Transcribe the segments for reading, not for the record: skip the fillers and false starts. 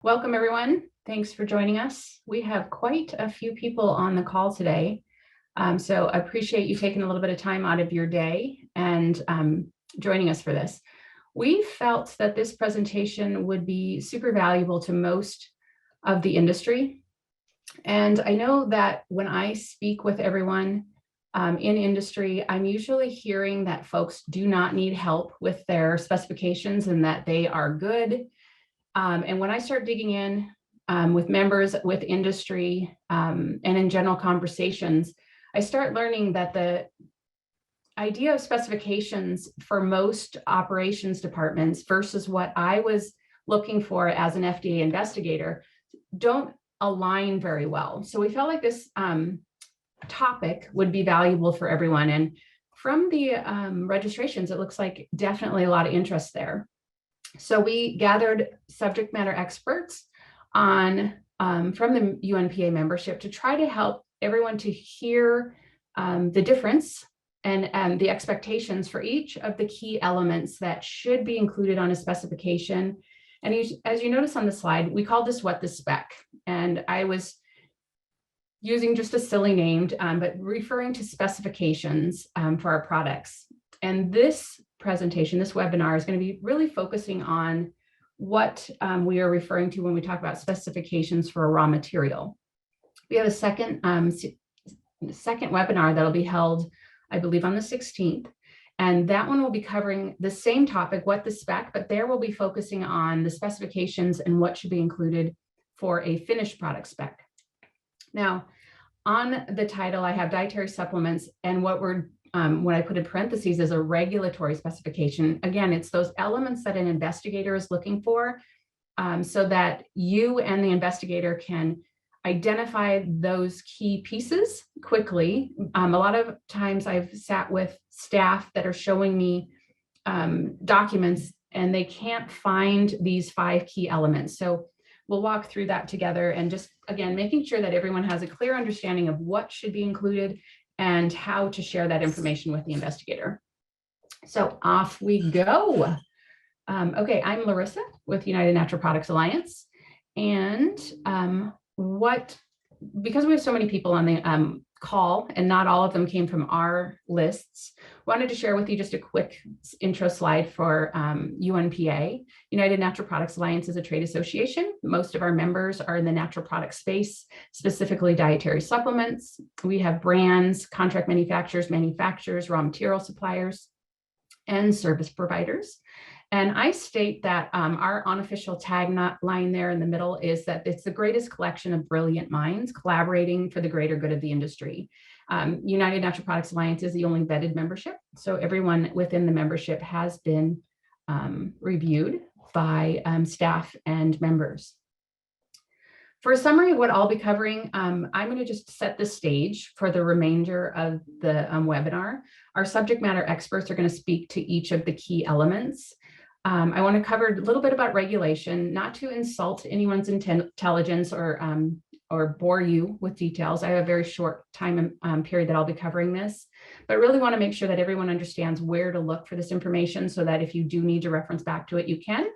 Welcome, everyone. Thanks for joining us. We have quite a few people on the call today. So I appreciate you taking a little bit of time out of your day and joining us for this. We felt that this presentation would be super valuable to most of the industry. And I know that when I speak with everyone in industry, I'm usually hearing that folks do not need help with their specifications and that they are good. And when I start digging in with members, with industry, and in general conversations, I start learning that the idea of specifications for most operations departments versus what I was looking for as an FDA investigator don't align very well. So we felt like this topic would be valuable for everyone. And from the registrations, it looks like definitely a lot of interest there. So we gathered subject matter experts on from the UNPA membership to try to help everyone to hear the difference and the expectations for each of the key elements that should be included on a specification. And as you notice on the slide, we called this What the Spec. And I was using just a silly name, but referring to specifications for our products. And this presentation, this webinar is going to be really focusing on what we are referring to when we talk about specifications for a raw material. We have a second webinar that'll be held, I believe, on the 16th. And that one will be covering the same topic, what the spec, but there we'll be focusing on the specifications and what should be included for a finished product spec. Now, on the title, I have dietary supplements, and what I put in parentheses is a regulatory specification. Again, it's those elements that an investigator is looking for so that you and the investigator can identify those key pieces quickly. A lot of times I've sat with staff that are showing me documents and they can't find these 5 key elements. So we'll walk through that together and just, again, making sure that everyone has a clear understanding of what should be included and how to share that information with the investigator. So off we go. Okay, I'm Larissa with United Natural Products Alliance. And because we have so many people on the call and not all of them came from our lists, wanted to share with you just a quick intro slide for UNPA. United Natural Products Alliance is a trade association. Most of our members are in the natural product space, specifically dietary supplements. We have brands, contract manufacturers, raw material suppliers, and service providers. And I state that our unofficial tagline there in the middle is that it's the greatest collection of brilliant minds collaborating for the greater good of the industry. United Natural Products Alliance is the only vetted membership. So everyone within the membership has been reviewed by staff and members. For a summary of what I'll be covering, I'm going to just set the stage for the remainder of the webinar. Our subject matter experts are going to speak to each of the key elements. I want to cover a little bit about regulation, not to insult anyone's intelligence or bore you with details. I have a very short time period that I'll be covering this, but really want to make sure that everyone understands where to look for this information so that if you do need to reference back to it, you can.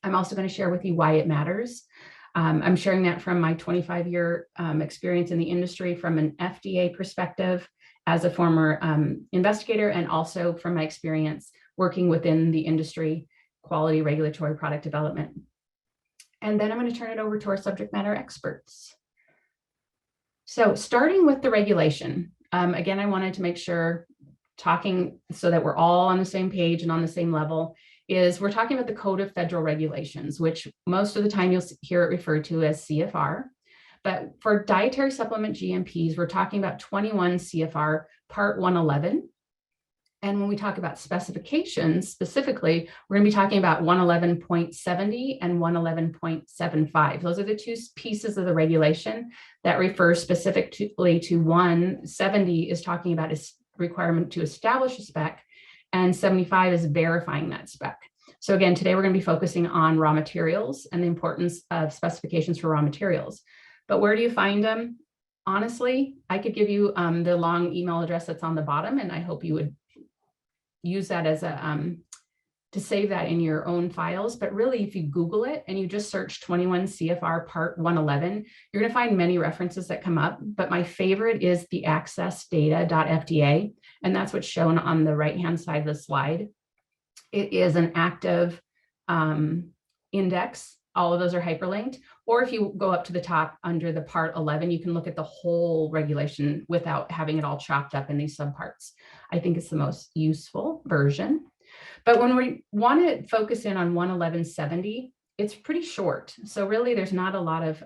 I'm also going to share with you why it matters. I'm sharing that from my 25-year experience in the industry from an FDA perspective as a former investigator, and also from my experience working within the industry, quality, regulatory, product development. And then I'm going to turn it over to our subject matter experts. So starting with the regulation, again, I wanted to make sure talking so that we're all on the same page and on the same level is we're talking about the Code of Federal Regulations, which most of the time you'll hear it referred to as CFR. But for dietary supplement GMPs, we're talking about 21 CFR Part 111. And when we talk about specifications specifically, we're going to be talking about 111.70 and 111.75. Those are the 2 pieces of the regulation that refer specifically to 170 is talking about a requirement to establish a spec, and 75 is verifying that spec. So again, today we're going to be focusing on raw materials and the importance of specifications for raw materials. But where do you find them? Honestly, I could give you the long email address that's on the bottom, and I hope you would use that as a to save that in your own files. But really, if you Google it and you just search 21 CFR Part 111, you're going to find many references that come up. But my favorite is the accessdata.fda, and that's what's shown on the right-hand side of the slide. It is an active index. All of those are hyperlinked. Or if you go up to the top under the Part 11, you can look at the whole regulation without having it all chopped up in these subparts. I think it's the most useful version. But when we want to focus in on 11170, it's pretty short. So really, there's not a lot of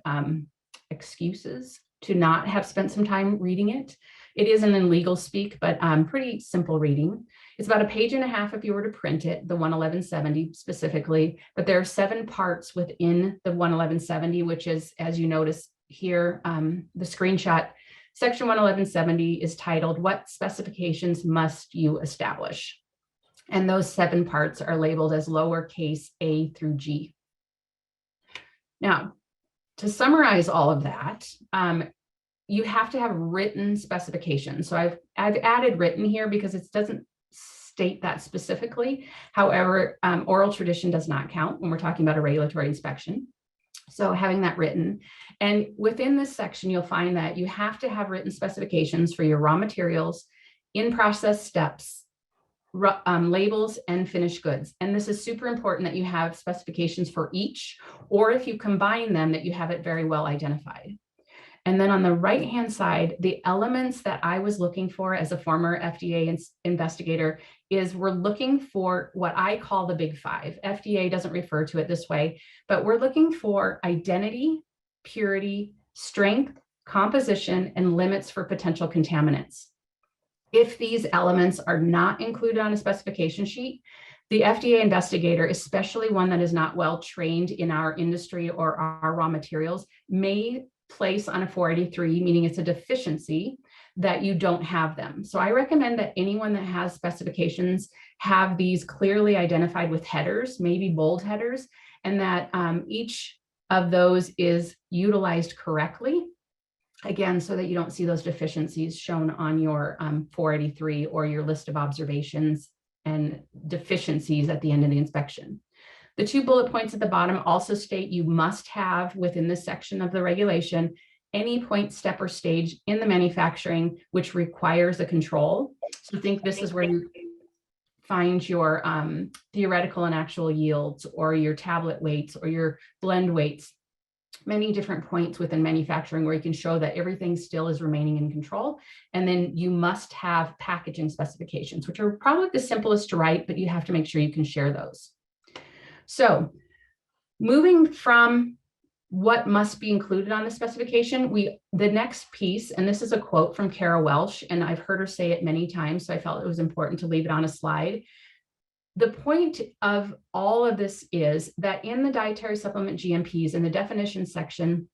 excuses to not have spent some time reading it. It isn't in legal speak, but pretty simple reading. It's about a page and a half if you were to print it, the 11170 specifically, but there are 7 parts within the 11170, which is, as you notice here, the screenshot, section 11170 is titled, "What specifications must you establish?" And those 7 parts are labeled as lowercase a through G. Now, to summarize all of that, you have to have written specifications. So I've added written here because it doesn't state that specifically. However, oral tradition does not count when we're talking about a regulatory inspection. So having that written, and within this section, you'll find that you have to have written specifications for your raw materials, in-process steps, labels, and finished goods. And this is super important that you have specifications for each, or if you combine them, that you have it very well identified. And then on the right-hand side, the elements that I was looking for as a former FDA investigator is we're looking for what I call the big 5. FDA doesn't refer to it this way, but we're looking for identity, purity, strength, composition, and limits for potential contaminants. If these elements are not included on a specification sheet, the FDA investigator, especially one that is not well trained in our industry or our raw materials, may place on a 483, meaning it's a deficiency, that you don't have them. So I recommend that anyone that has specifications have these clearly identified with headers, maybe bold headers, and that each of those is utilized correctly. Again, so that you don't see those deficiencies shown on your 483 or your list of observations and deficiencies at the end of the inspection. The 2 bullet points at the bottom also state you must have within this section of the regulation any point, step, or stage in the manufacturing which requires a control. So think this is where you find your theoretical and actual yields, or your tablet weights, or your blend weights. Many different points within manufacturing where you can show that everything still is remaining in control. And then you must have packaging specifications, which are probably the simplest to write, but you have to make sure you can share those. So moving from what must be included on the specification, the next piece, and this is a quote from Kara Welsh, and I've heard her say it many times, so I felt it was important to leave it on a slide. The point of all of this is that in the dietary supplement GMPs, in the definition section,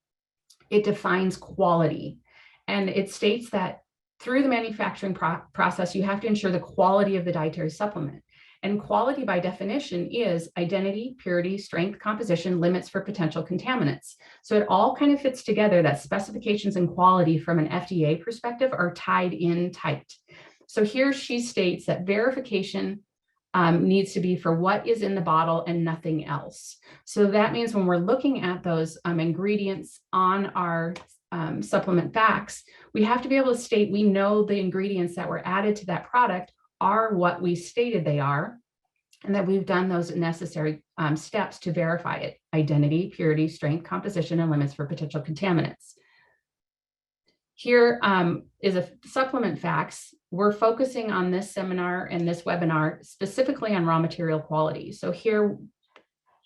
it defines quality. And it states that through the manufacturing process, you have to ensure the quality of the dietary supplement. And quality by definition is identity, purity, strength, composition, limits for potential contaminants. So it all kind of fits together that specifications and quality from an FDA perspective are tied in tight. So here she states that verification needs to be for what is in the bottle and nothing else. So that means when we're looking at those ingredients on our supplement facts, we have to be able to state we know the ingredients that were added to that product are what we stated they are, and that we've done those necessary steps to verify it: identity, purity, strength, composition, and limits for potential contaminants. Here is a supplement facts. We're focusing on this seminar and this webinar specifically on raw material quality. So here,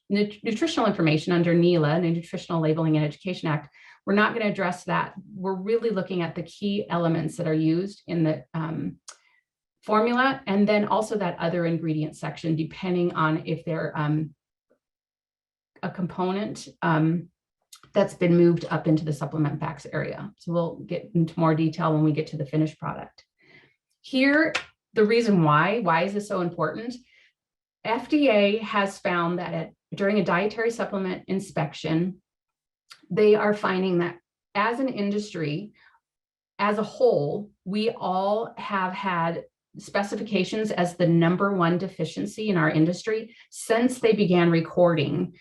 nutritional information under NELA, the Nutritional Labeling and Education Act, we're not going to address that. We're really looking at the key elements that are used in the formula, and then also that other ingredient section, depending on if they're a component that's been moved up into the supplement facts area. So we'll get into more detail when we get to the finished product. Here, the reason why is this so important? FDA has found that during a dietary supplement inspection, they are finding that as an industry, as a whole, we all have had specifications as the #1 deficiency in our industry since they began recording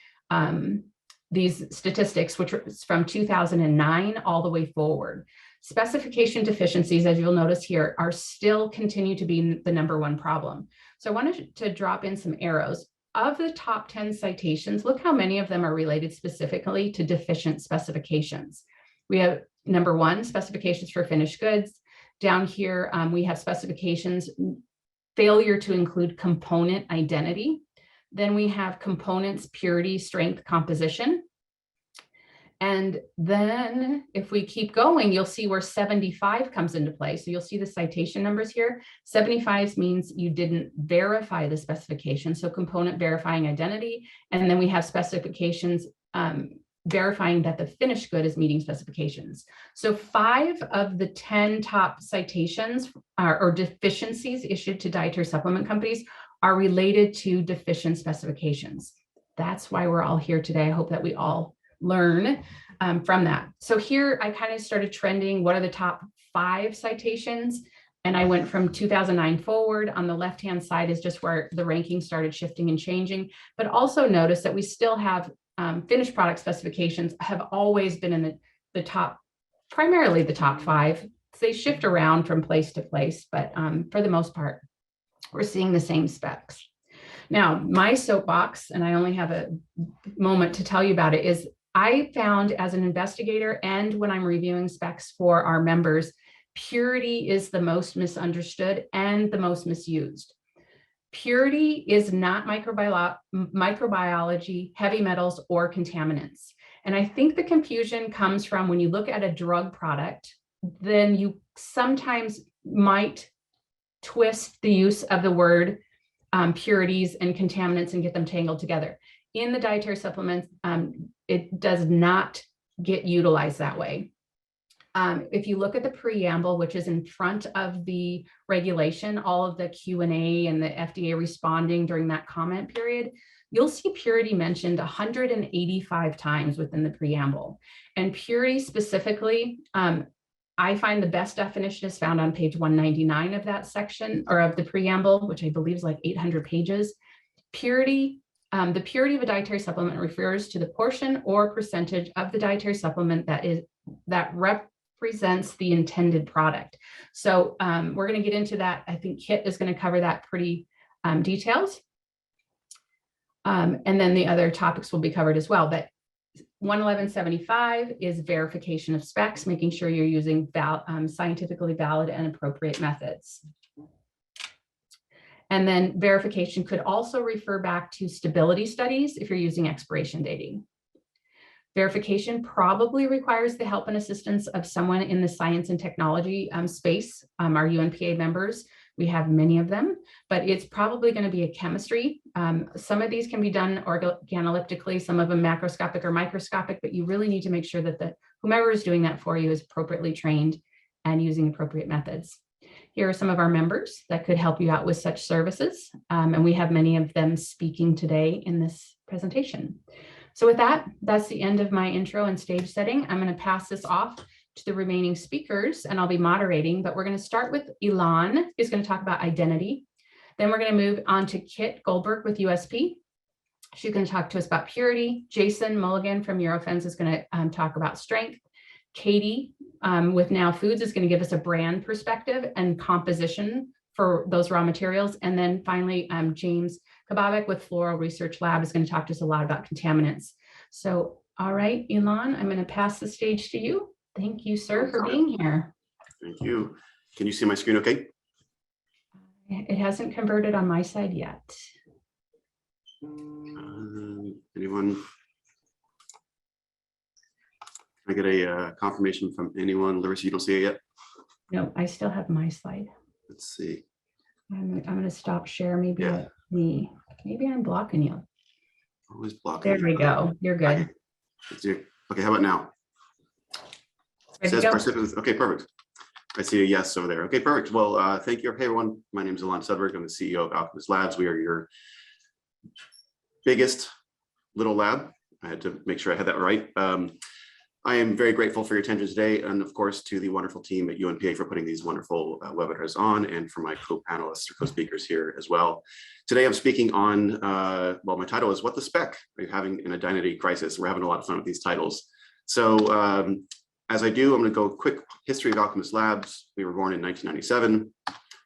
these statistics, which was from 2009 all the way forward. Specification deficiencies, as you'll notice here, are still continue to be the #1 problem. So I wanted to drop in some arrows. Of the top 10 citations, look how many of them are related specifically to deficient specifications. We have #1, specifications for finished goods. Down here, we have specifications, failure to include component identity. Then we have components, purity, strength, composition. And then if we keep going, you'll see where 75 comes into play. So you'll see the citation numbers here. 75 means you didn't verify the specification. So component verifying identity. And then we have specifications verifying that the finished good is meeting specifications. So 5 of the 10 top citations or deficiencies issued to dietary supplement companies are related to deficient specifications. That's why we're all here today. I hope that we all learn from that. So here I kind of started trending what are the top 5 citations, and I went from 2009 forward. On the left-hand side is just where the ranking started shifting and changing, but also notice that we still have finished product specifications have always been in the top, primarily the top 5. They shift around from place to place, but for the most part, we're seeing the same specs. Now, my soapbox, and I only have a moment to tell you about it, is I found as an investigator and when I'm reviewing specs for our members, purity is the most misunderstood and the most misused. Purity is not microbiology, heavy metals, or contaminants. And I think the confusion comes from when you look at a drug product, then you sometimes might twist the use of the word purities and contaminants and get them tangled together. In the dietary supplements, it does not get utilized that way. If you look at the preamble, which is in front of the regulation, all of the Q&A and the FDA responding during that comment period, you'll see purity mentioned 185 times within the preamble. And purity specifically, I find the best definition is found on page 199 of that section, or of the preamble, which I believe is like 800 pages. Purity, the purity of a dietary supplement refers to the portion or percentage of the dietary supplement that represents the intended product. So we're going to get into that. I think Kit is going to cover that pretty details. And then the other topics will be covered as well. But 111.75 is verification of specs, making sure you're using scientifically valid and appropriate methods. And then verification could also refer back to stability studies if you're using expiration dating. Verification probably requires the help and assistance of someone in the science and technology space, our UNPA members. We have many of them, but it's probably going to be a chemistry. Some of these can be done organoleptically, some of them macroscopic or microscopic, but you really need to make sure that whomever is doing that for you is appropriately trained and using appropriate methods. Here are some of our members that could help you out with such services, and we have many of them speaking today in this presentation. So with that, that's the end of my intro and stage setting. I'm going to pass this off to the remaining speakers, and I'll be moderating, but we're going to start with Ilan, who's going to talk about identity. Then we're going to move on to Kit Goldberg with USP. She's going to talk to us about purity. Jason Mulligan from Eurofens is going to talk about strength. Katie with Now Foods is going to give us a brand perspective and composition for those raw materials. And then finally, James Kababek with Floral Research Lab is going to talk to us a lot about contaminants. So, all right, Ilan, I'm going to pass the stage to you. Thank you, sir, for being here. Thank you. Can you see my screen okay? It hasn't converted on my side yet. Anyone? Can I get a confirmation from anyone? Larissa, you don't see it yet? No, I still have my slide. Let's see. I'm going to stop share. Maybe maybe I'm blocking you. Always blocking. There we go. You're good. Okay, how about now? It says participants. Okay, perfect. I see a yes over there. Okay, perfect. Well, thank you. Hey, everyone. My name is Ilan Sudberg. I'm the CEO of Alchemist Labs. We are your biggest little lab. I had to make sure I had that right. I am very grateful for your attention today, and of course to the wonderful team at UNPA for putting these wonderful webinars on, and for my co-panelists or co-speakers here as well. Today I'm speaking on, well, my title is What the Spec? Are you having an identity crisis? We're having a lot of fun with these titles. So as I do, I'm going to go quick history of Alchemist Labs. We were born in 1997.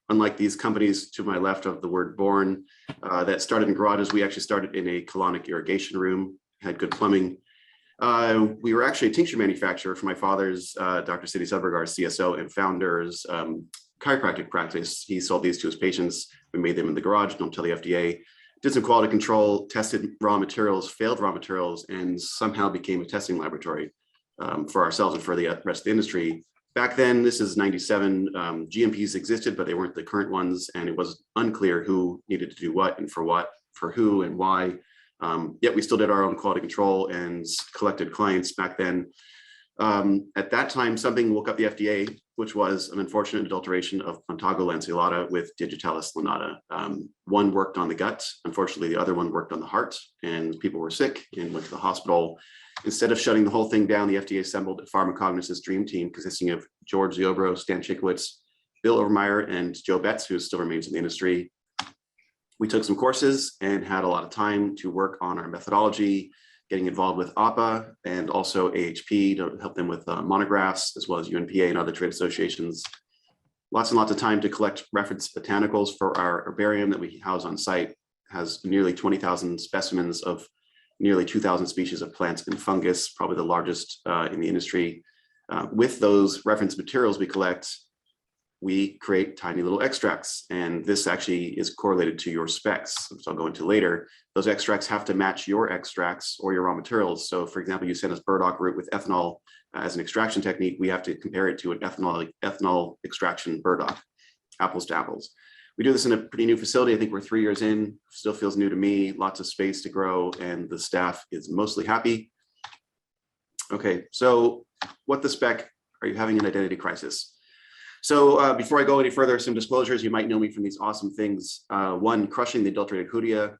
Unlike these companies to my left of the word born that started in garages, we actually started in a colonic irrigation room, had good plumbing. We were actually a tincture manufacturer for my father's, Dr. Sidney Sudberg, our CSO and founder's chiropractic practice. He sold these to his patients. We made them in the garage, don't tell the FDA. Did some quality control, tested raw materials, failed raw materials, and somehow became a testing laboratory for ourselves and for the rest of the industry. Back then, this is 97, GMPs existed, but they weren't the current ones, and it was unclear who needed to do what, for who and why. Yet we still did our own quality control and collected clients back then. At that time, something woke up the FDA, which was an unfortunate adulteration of Plantago lanceolata with Digitalis lanata. One worked on the gut. Unfortunately, the other one worked on the heart, and people were sick and went to the hospital. Instead of shutting the whole thing down, the FDA assembled a pharmacognosys dream team consisting of George Ziobro, Stan Chikowitz, Bill Overmeyer, and Joe Betts, who still remains in the industry. We took some courses and had a lot of time to work on our methodology, getting involved with APA and also AHP to help them with monographs, as well as UNPA and other trade associations. Lots and lots of time to collect reference botanicals for our herbarium that we house on site. It has nearly 20,000 specimens of nearly 2,000 species of plants and fungus, probably the largest in the industry. With those reference materials we collect, we create tiny little extracts, and this actually is correlated to your specs, which I'll go into later. Those extracts have to match your extracts or your raw materials. So for example, you send us burdock root with ethanol as an extraction technique, we have to compare it to an ethanol extraction burdock, apples to apples. We do this in a pretty new facility. I think we're 3 years in, still feels new to me, lots of space to grow, and the staff is mostly happy. Okay, so what the spec? Are you having an identity crisis? So before I go any further, some disclosures. You might know me from these awesome things. One, crushing the adulterated Hoodia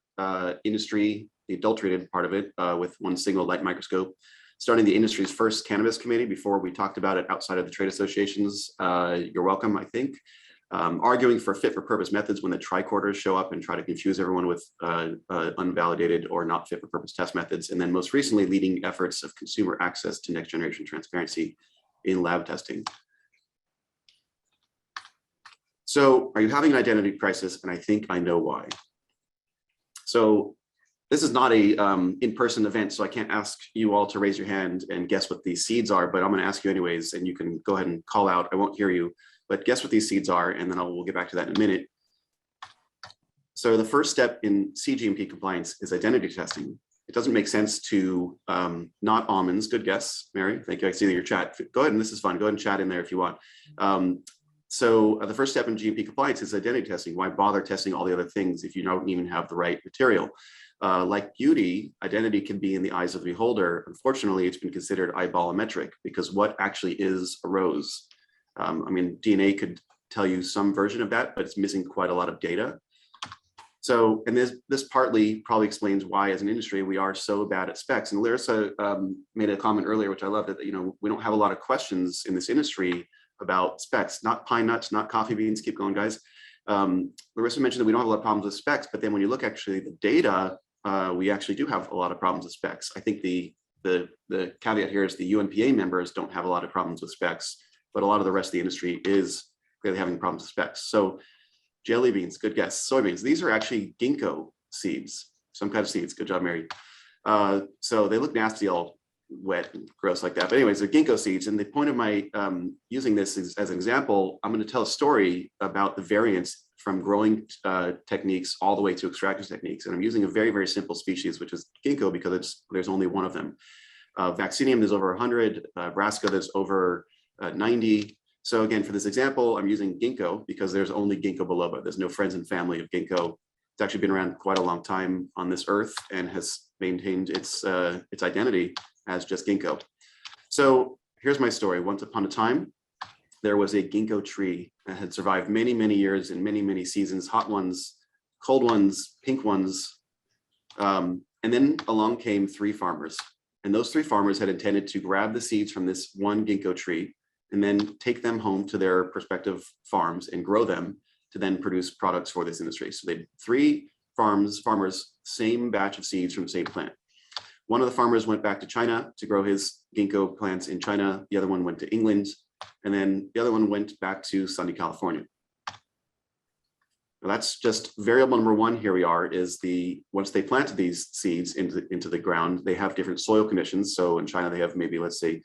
industry, the adulterated part of it with one single light microscope. Starting the industry's first cannabis committee before we talked about it outside of the trade associations. You're welcome, I think. Arguing for fit for purpose methods when the tricorders show up and try to confuse everyone with unvalidated or not fit for purpose test methods. And then most recently, leading efforts of consumer access to next generation transparency in lab testing. So are you having an identity crisis? And I think I know why. So this is not a in-person event, so I can't ask you all to raise your hand and guess what these seeds are, but I'm going to ask you anyways, and you can go ahead and call out. I won't hear you, but guess what these seeds are, and then we'll get back to that in a minute. So the first step in cGMP compliance is identity testing. It doesn't make sense to not almonds. Good guess, Mary. Thank you. I see that your chat. Go ahead, and this is fun. Go ahead and chat in there if you want. So the first step in GMP compliance is identity testing. Why bother testing all the other things if you don't even have the right material? Like beauty, identity can be in the eyes of the beholder. Unfortunately, it's been considered eyeballometric because what actually is a rose? I mean, DNA could tell you some version of that, but it's missing quite a lot of data. So, and this partly probably explains why as an industry, we are so bad at specs. And Larissa made a comment earlier, which I loved, that, we don't have a lot of questions in this industry about specs, not pine nuts, not coffee beans. Keep going, guys. Larissa mentioned that we don't have a lot of problems with specs, but then when you look actually the data, we actually do have a lot of problems with specs. I think the caveat here is the UNPA members don't have a lot of problems with specs, but a lot of the rest of the industry is really having problems with specs. So jelly beans, good guess. Soybeans, these are actually ginkgo seeds, some kind of seeds. Good job, Mary. So they look nasty, all wet and gross like that. But anyways, they're ginkgo seeds. And the point of my using this as an example, I'm going to tell a story about the variance from growing techniques all the way to extraction techniques. And I'm using a very, very simple species, which is ginkgo, because there's only one of them. Vaccinium, there's over 100. Brassica, there's over 90. So again, for this example, I'm using ginkgo because there's only ginkgo biloba. There's no friends and family of ginkgo. It's actually been around quite a long time on this earth and has maintained its identity as just ginkgo. So here's my story. Once upon a time, there was a ginkgo tree that had survived many, many years and many, many seasons, hot ones, cold ones, pink ones. And then along came 3 farmers. And those 3 farmers had intended to grab the seeds from this one ginkgo tree and then take them home to their respective farms and grow them to then produce products for this industry. So they had 3 farmers, same batch of seeds from the same plant. One of the farmers went back to China to grow his ginkgo plants in China. The other one went to England, and then the other one went back to sunny California. Now that's just variable number 1. Here we are, is once they planted these seeds into the ground, they have different soil conditions. So in China, they have maybe, let's say,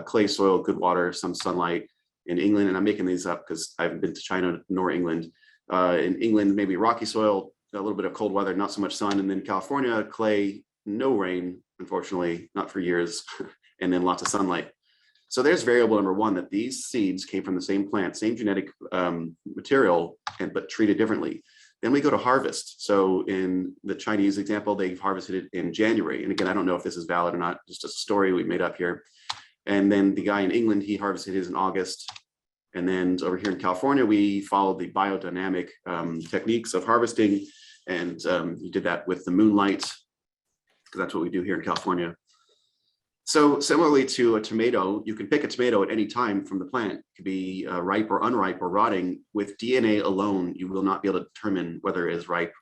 clay soil, good water, some sunlight. In England, and I'm making these up because I haven't been to China nor England. In England, maybe rocky soil, a little bit of cold weather, not so much sun. And then California, clay, no rain, unfortunately, not for years, and then lots of sunlight. So there's variable number 1, that these seeds came from the same plant, same genetic material, but treated differently. Then we go to harvest. So in the Chinese example, they've harvested it in January. And again, I don't know if this is valid or not, just a story we made up here. And then the guy in England, he harvested his in August. And then over here in California, we followed the biodynamic techniques of harvesting. And you did that with the moonlight, because that's what we do here in California. So similarly to a tomato, you can pick a tomato at any time from the plant. It could be ripe or unripe or rotting. With DNA alone, you will not be able to determine whether it is ripe,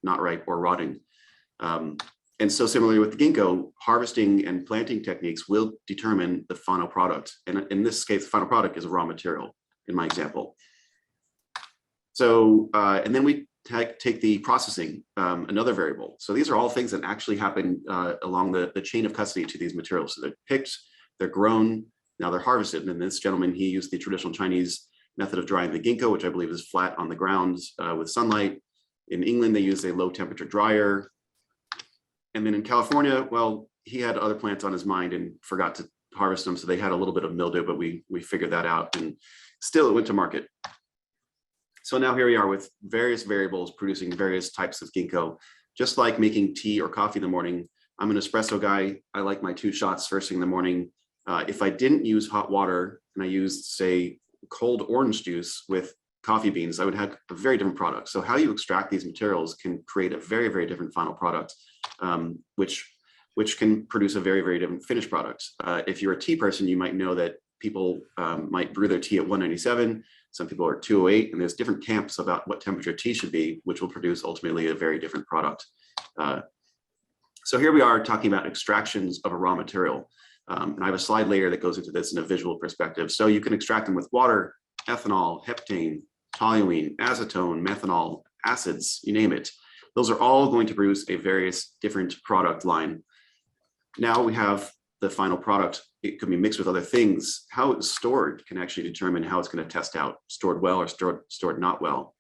not ripe, or rotting. And so similarly with the ginkgo, harvesting and planting techniques will determine the final product. And in this case, the final product is a raw material in my example. So, and then we take the processing, another variable. So these are all things that actually happen along the chain of custody to these materials. So they're picked, they're grown, now they're harvested. And this gentleman, he used the traditional Chinese method of drying the ginkgo, which I believe is flat on the ground with sunlight. In England, they use a low temperature dryer. And then in California, well, he had other plants on his mind and forgot to harvest them. So they had a little bit of mildew, but we figured that out, and still it went to market. So now here we are with various variables producing various types of ginkgo. Just like making tea or coffee in the morning, I'm an espresso guy. I like my 2 shots first thing in the morning. If I didn't use hot water and I used, say, cold orange juice with coffee beans, I would have a very different product. So how you extract these materials can create a very, very different final product, which can produce a very, very different finished product. If you're a tea person, you might know that people might brew their tea at 197. Some people are 208, and there's different camps about what temperature tea should be, which will produce ultimately a very different product. So here we are talking about extractions of a raw material. And I have a slide later that goes into this in a visual perspective. So you can extract them with water, ethanol, heptane, toluene, acetone, methanol, acids, you name it. Those are all going to produce a various different product line. Now we have the final product. It could be mixed with other things. How it's stored can actually determine how it's going to test out, stored well or stored not well.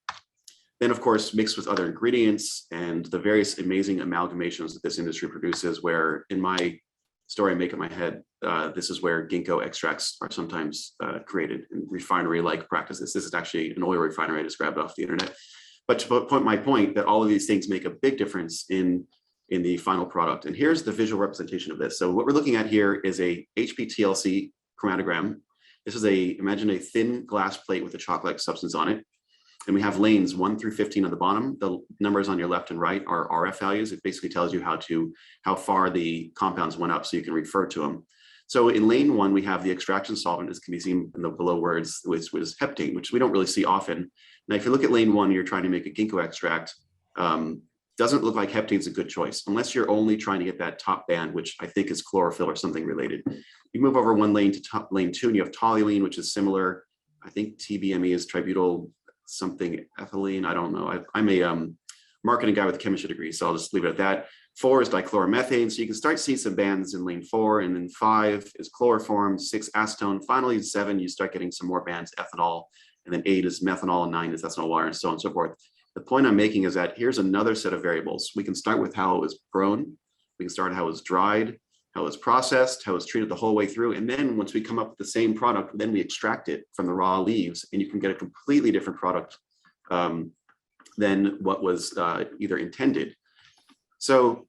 Then, of course, mixed with other ingredients and the various amazing amalgamations that this industry produces, where in my story I make in my head, this is where ginkgo extracts are sometimes created in refinery-like practices. This is actually an oil refinery I just grabbed off the internet. But to put my point that all of these things make a big difference in the final product. And here's the visual representation of this. So what we're looking at here is a HPTLC chromatogram. This is imagine a thin glass plate with a chalk-like substance on it. And we have lanes 1 through 15 on the bottom. The numbers on your left and right are RF values. It basically tells you how far the compounds went up so you can refer to them. So in lane 1, we have the extraction solvent, as can be seen in the below words, which was heptane, which we don't really see often. Now, if you look at lane 1, you're trying to make a ginkgo extract, doesn't look like heptane's a good choice, unless you're only trying to get that top band, which I think is chlorophyll or something related. You move over 1 lane to lane 2, and you have toluene, which is similar. I think TBME is tributyl something ethylene. I don't know. I'm a marketing guy with a chemistry degree, so I'll just leave it at that. 4 is dichloromethane. So you can start to see some bands in lane 4, and then 5 is chloroform, 6 acetone. Finally, 7, you start getting some more bands, ethanol, and then 8 is methanol, and 9 is ethanol water, and so on and so forth. The point I'm making is that here's another set of variables. We can start with how it was grown. We can start how it was dried, how it was processed, how it was treated the whole way through. And then once we come up with the same product, then we extract it from the raw leaves, and you can get a completely different product than what was either intended. So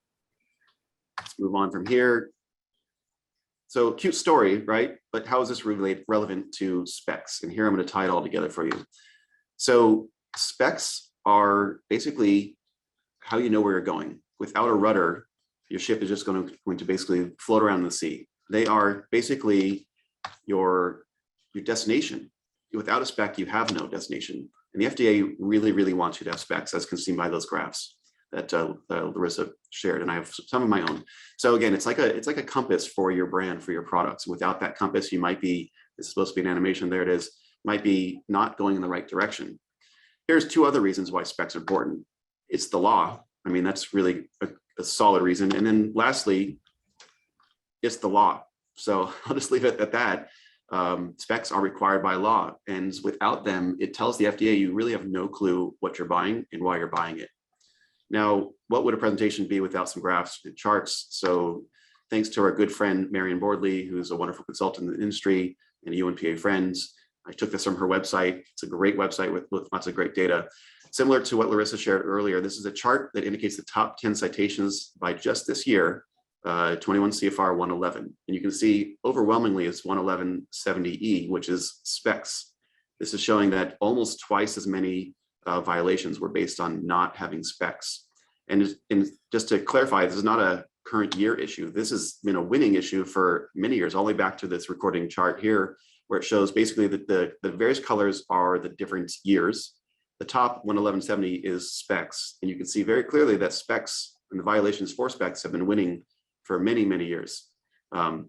let's move on from here. So cute story, right? But how is this relevant to specs? And here I'm going to tie it all together for you. So specs are basically how you know where you're going. Without a rudder, your ship is just going to basically float around the sea. They are basically your destination. Without a spec, you have no destination. And the FDA really, really wants you to have specs, as can be seen by those graphs that Larissa shared, and I have some of my own. So again, it's like a compass for your brand, for your products. Without that compass, you might be, this is supposed to be an animation, there it is, might be not going in the right direction. Here's two other reasons why specs are important. It's the law. I mean, that's really a solid reason. And then lastly, it's the law. So I'll just leave it at that. Specs are required by law, and without them, it tells the FDA you really have no clue what you're buying and why you're buying it. Now, what would a presentation be without some graphs and charts? So thanks to our good friend, Marion Bordley, who's a wonderful consultant in the industry and UNPA friends, I took this from her website. It's a great website with lots of great data. Similar to what Larissa shared earlier, this is a chart that indicates the top 10 citations by just this year, 21 CFR 111. And you can see overwhelmingly it's 11170E, which is specs. This is showing that almost twice as many violations were based on not having specs. And just to clarify, this is not a current year issue. This has been a winning issue for many years, all the way back to this recording chart here, where it shows basically that the various colors are the different years. The top 11170 is specs. And you can see very clearly that specs and the violations for specs have been winning for many, many years,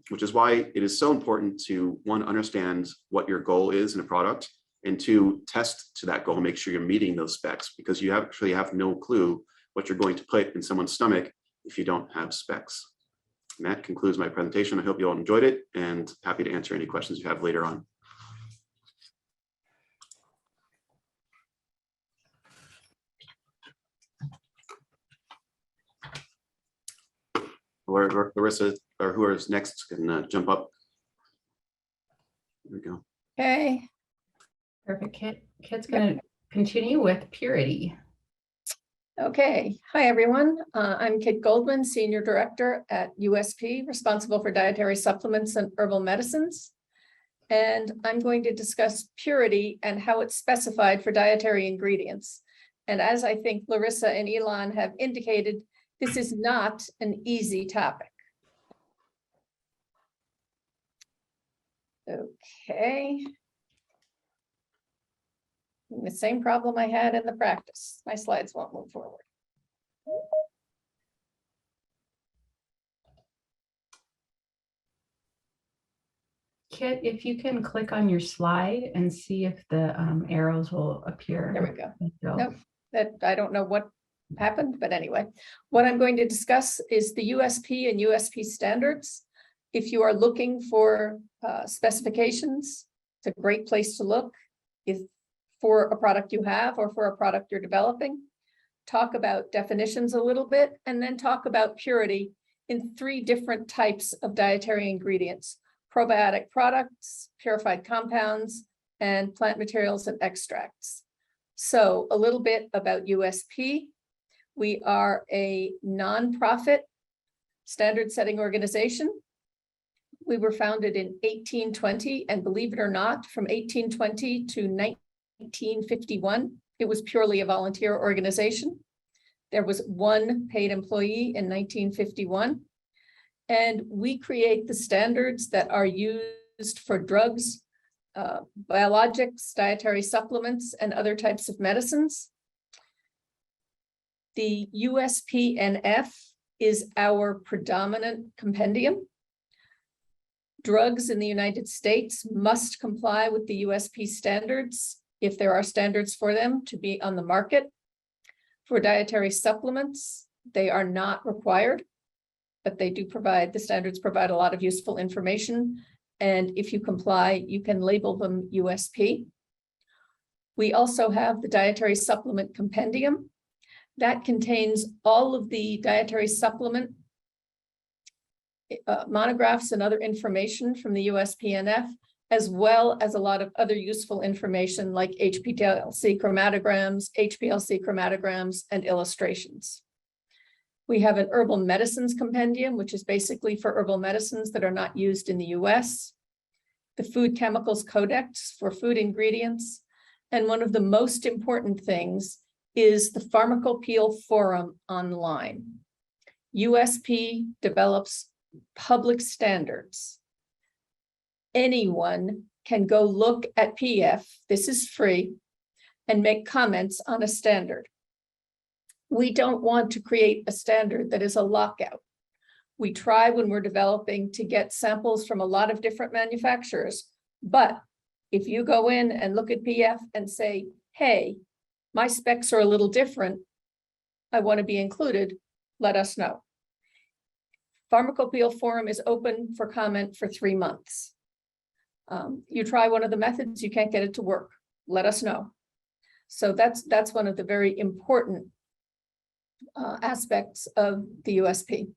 which is why it is so important to, one, understand what your goal is in a product, and two, test to that goal, make sure you're meeting those specs, because you actually have no clue what you're going to put in someone's stomach if you don't have specs. And that concludes my presentation. I hope you all enjoyed it, and happy to answer any questions you have later on. Larissa, or who is next, can jump up. There we go. Okay. Perfect. Kit's going to continue with purity. Okay. Hi, everyone. I'm Kit Goldman, Senior Director at USP, responsible for dietary supplements and herbal medicines. And I'm going to discuss purity and how it's specified for dietary ingredients. And as I think Larissa and Elon have indicated, this is not an easy topic. Okay. The same problem I had in the practice. My slides won't move forward. Kit, if you can click on your slide and see if the arrows will appear. There we go. Nope, that I don't know what happened, but anyway, what I'm going to discuss is the USP and USP standards. If you are looking for specifications, it's a great place to look. If for a product you have or for a product you're developing, talk about definitions a little bit, and then talk about purity in 3 different types of dietary ingredients: probiotic products, purified compounds, and plant materials and extracts. So a little bit about USP. We are a nonprofit standard setting organization. We were founded in 1820, and believe it or not, from 1820 to 1951, it was purely a volunteer organization. There was 1 paid employee in 1951. And we create the standards that are used for drugs, biologics, dietary supplements, and other types of medicines. The USPNF is our predominant compendium. Drugs in the United States must comply with the USP standards if there are standards for them to be on the market. For dietary supplements, they are not required, but they do provide, the standards provide a lot of useful information. And if you comply, you can label them USP. We also have the dietary supplement compendium that contains all of the dietary supplement monographs and other information from the USPNF, as well as a lot of other useful information like HPLC chromatograms, and illustrations. We have an herbal medicines compendium, which is basically for herbal medicines that are not used in the US. The food chemicals codex for food ingredients. And one of the most important things is the Pharmacopoeia forum online. USP develops public standards. Anyone can go look at PF, this is free, and make comments on a standard. We don't want to create a standard that is a lockout. We try when we're developing to get samples from a lot of different manufacturers, but if you go in and look at PF and say, hey, my specs are a little different, I want to be included, let us know. Pharmacopoeia Forum is open for comment for 3 months. You try one of the methods, you can't get it to work, let us know. So that's one of the very important aspects of the USP.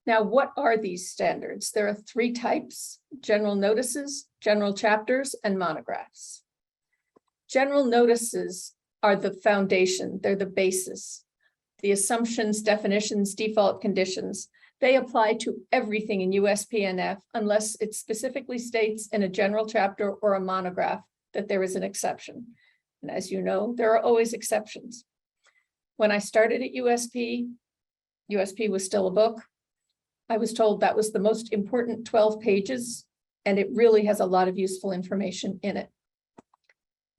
Now, what are these standards? There are 3 types: general notices, general chapters, and monographs. General notices are the foundation, they're the basis. The assumptions, definitions, default conditions, they apply to everything in USPNF unless it specifically states in a general chapter or a monograph that there is an exception. And as you know, there are always exceptions. When I started at USP was still a book. I was told that was the most important 12 pages, and it really has a lot of useful information in it.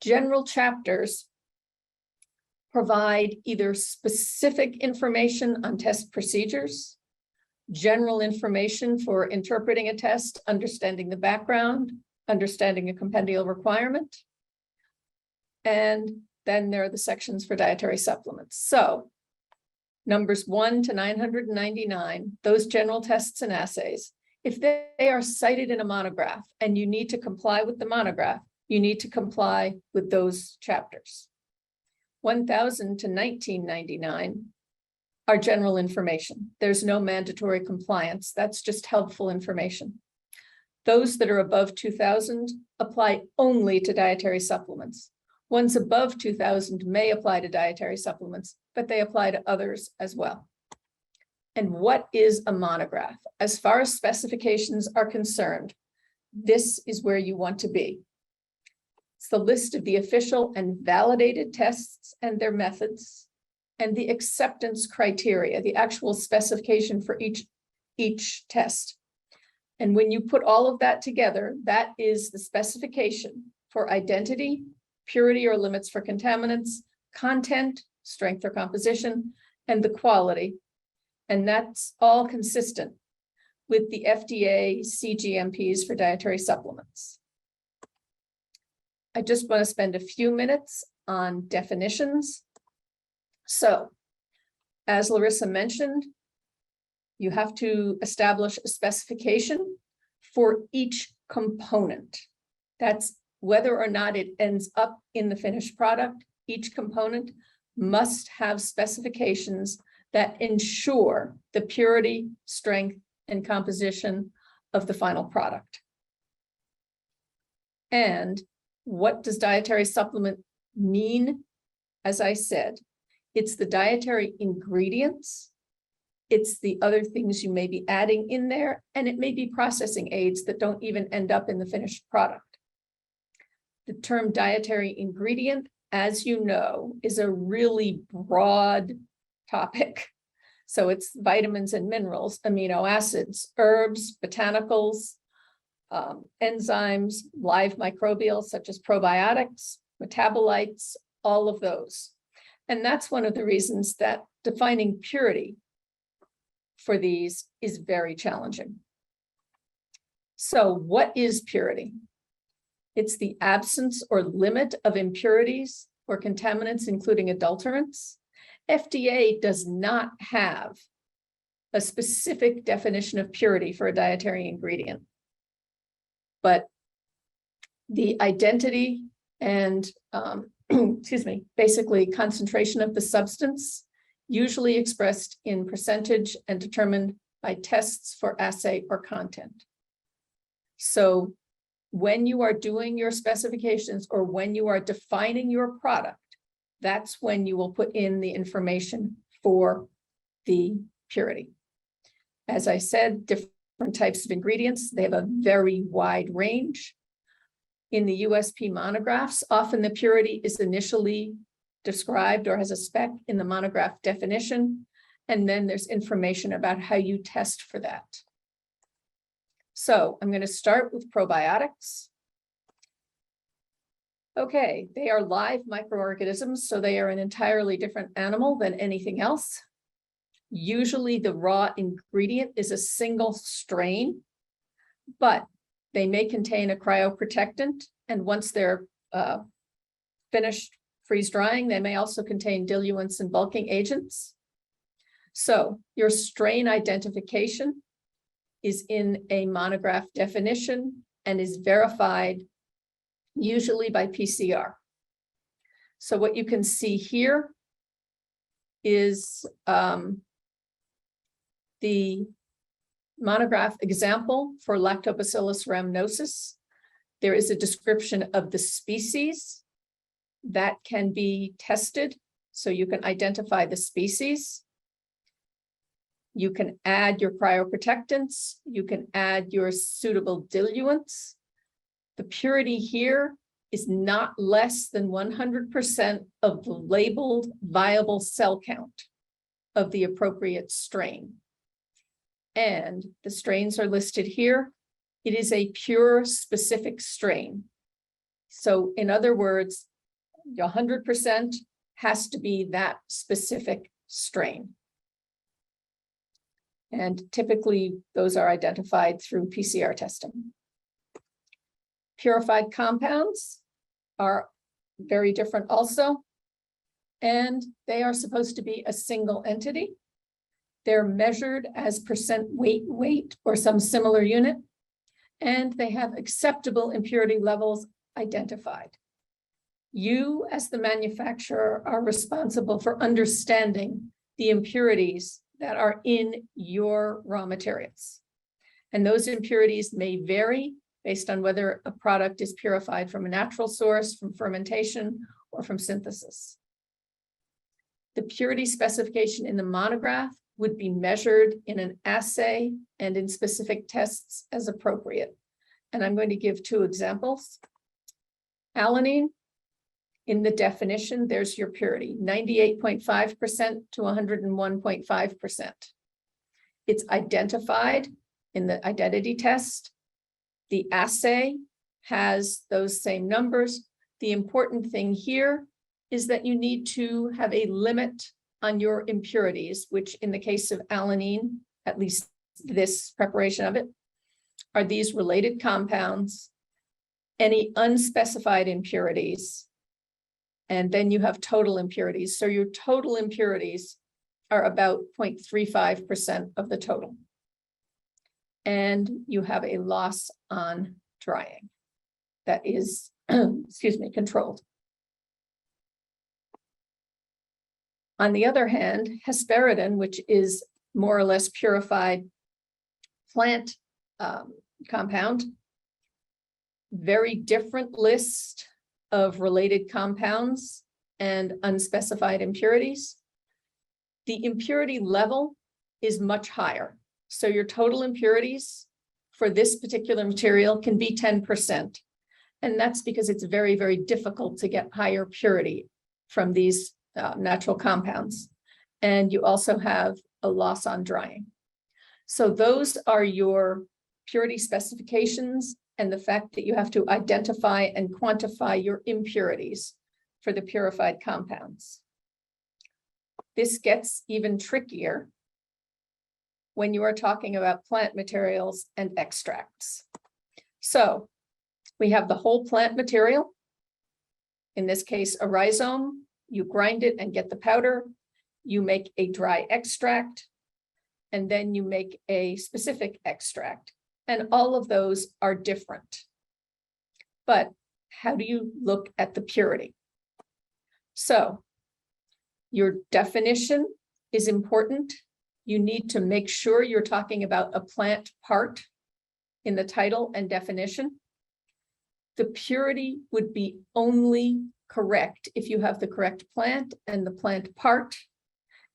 General chapters provide either specific information on test procedures, general information for interpreting a test, understanding the background, understanding a compendial requirement, and then there are the sections for dietary supplements. So numbers 1 to 999, those general tests and assays, if they are cited in a monograph and you need to comply with the monograph, you need to comply with those chapters. 1000 to 1999 are general information. There's no mandatory compliance. That's just helpful information. Those that are above 2000 apply only to dietary supplements. Ones above 2000 may apply to dietary supplements, but they apply to others as well. And what is a monograph? As far as specifications are concerned, this is where you want to be. It's the list of the official and validated tests and their methods, and the acceptance criteria, the actual specification for each test. And when you put all of that together, that is the specification for identity, purity or limits for contaminants, content, strength or composition, and the quality. And that's all consistent with the FDA CGMPs for dietary supplements. I just want to spend a few minutes on definitions. So, as Larissa mentioned, you have to establish a specification for each component. That's whether or not it ends up in the finished product. Each component must have specifications that ensure the purity, strength, and composition of the final product. And what does dietary supplement mean? As I said, it's the dietary ingredients, it's the other things you may be adding in there, and it may be processing aids that don't even end up in the finished product. The term dietary ingredient, as you know, is a really broad topic. So it's vitamins and minerals, amino acids, herbs, botanicals, enzymes, live microbials such as probiotics, metabolites, all of those. And that's one of the reasons that defining purity for these is very challenging. So what is purity? It's the absence or limit of impurities or contaminants, including adulterants. FDA does not have a specific definition of purity for a dietary ingredient, but the identity and basically concentration of the substance, usually expressed in percentage and determined by tests for assay or content. So when you are doing your specifications or when you are defining your product, that's when you will put in the information for the purity. As I said, different types of ingredients, they have a very wide range. In the USP monographs, often the purity is initially described or has a spec in the monograph definition, And then there's information about how you test for that. So I'm going to start with probiotics. Okay, they are live microorganisms, so they are an entirely different animal than anything else. Usually the raw ingredient is a single strain, but they may contain a cryoprotectant, and once they're finished freeze drying, they may also contain diluents and bulking agents. So your strain identification is in a monograph definition and is verified usually by PCR. So what you can see here is the monograph example for Lactobacillus rhamnosus. There is a description of the species that can be tested, so you can identify the species. You can add your cryoprotectants. You can add your suitable diluents. The purity here is not less than 100% of the labeled viable cell count of the appropriate strain. And the strains are listed here. It is a pure specific strain. So in other words, 100% has to be that specific strain. And typically those are identified through PCR testing. Purified compounds are very different also, and they are supposed to be a single entity. They're measured as percent weight or some similar unit, and they have acceptable impurity levels identified. You, as the manufacturer, are responsible for understanding the impurities that are in your raw materials. And those impurities may vary based on whether a product is purified from a natural source, from fermentation, or from synthesis. The purity specification in the monograph would be measured in an assay and in specific tests as appropriate. And I'm going to give two examples. Alanine, in the definition, there's your purity, 98.5% to 101.5%. It's identified in the identity test. The assay has those same numbers. The important thing here is that you need to have a limit on your impurities, which in the case of alanine, at least this preparation of it, are these related compounds, any unspecified impurities, and then you have total impurities. So your total impurities are about 0.35% of the total. And you have a loss on drying that is, excuse me, controlled. On the other hand, hesperidin, which is more or less purified plant compound, very different list of related compounds and unspecified impurities. The impurity level is much higher. So your total impurities for this particular material can be 10%. And that's because it's very, very difficult to get higher purity from these natural compounds. And you also have a loss on drying. So those are your purity specifications and the fact that you have to identify and quantify your impurities for the purified compounds. This gets even trickier when you are talking about plant materials and extracts. So we have the whole plant material. In this case, a rhizome. You grind it and get the powder. You make a dry extract, and then you make a specific extract. And all of those are different. But how do you look at the purity? So your definition is important. You need to make sure you're talking about a plant part in the title and definition. The purity would be only correct if you have the correct plant and the plant part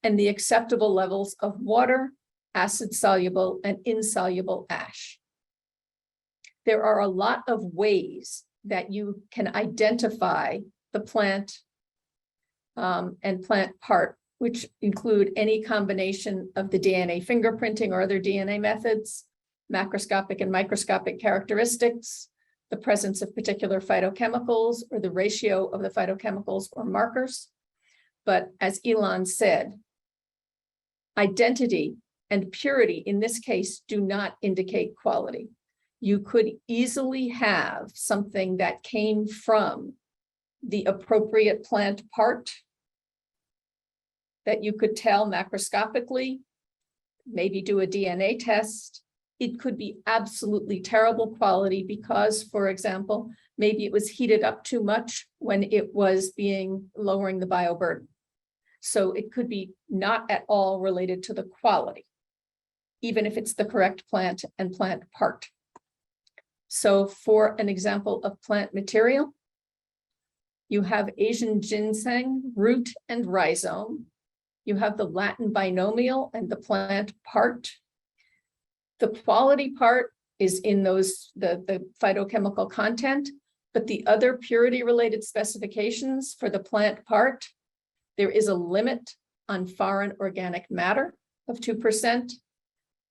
and the acceptable levels of water, acid soluble, and insoluble ash. There are a lot of ways that you can identify the plant and plant part which include any combination of the DNA fingerprinting or other DNA methods, macroscopic and microscopic characteristics, the presence of particular phytochemicals or the ratio of the phytochemicals or markers. But as Elon said, identity and purity in this case do not indicate quality. You could easily have something that came from the appropriate plant part that you could tell macroscopically, maybe do a DNA test. It could be absolutely terrible quality because, for example, maybe it was heated up too much when it was lowering the bioburden. So it could be not at all related to the quality, even if it's the correct plant and plant part. So for an example of plant material, you have Asian ginseng, root and rhizome. You have the Latin binomial and the plant part. The quality part is in the phytochemical content, but the other purity related specifications for the plant part, there is a limit on foreign organic matter of 2%,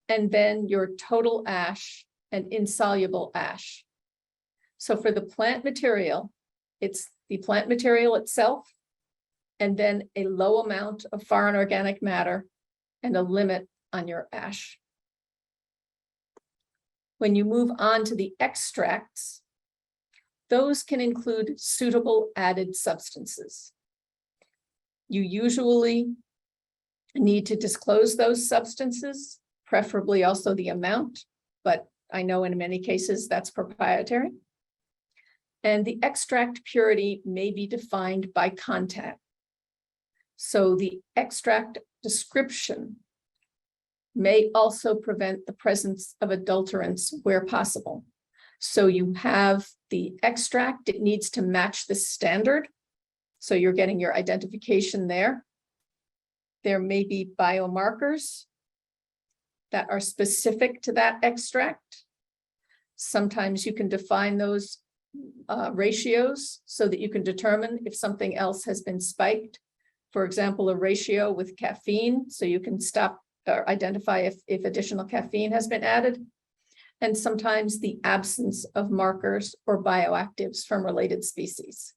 and then your total ash and insoluble ash. So for the plant material, it's the plant material itself, and then a low amount of foreign organic matter and a limit on your ash. When you move on to the extracts, those can include suitable added substances. You usually need to disclose those substances, preferably also the amount, but I know in many cases that's proprietary. And the extract purity may be defined by content. So the extract description may also prevent the presence of adulterants where possible. So you have the extract, it needs to match the standard. So you're getting your identification there. There may be biomarkers that are specific to that extract. Sometimes you can define those ratios so that you can determine if something else has been spiked. For example, a ratio with caffeine, so you can stop or identify if additional caffeine has been added. And sometimes the absence of markers or bioactives from related species.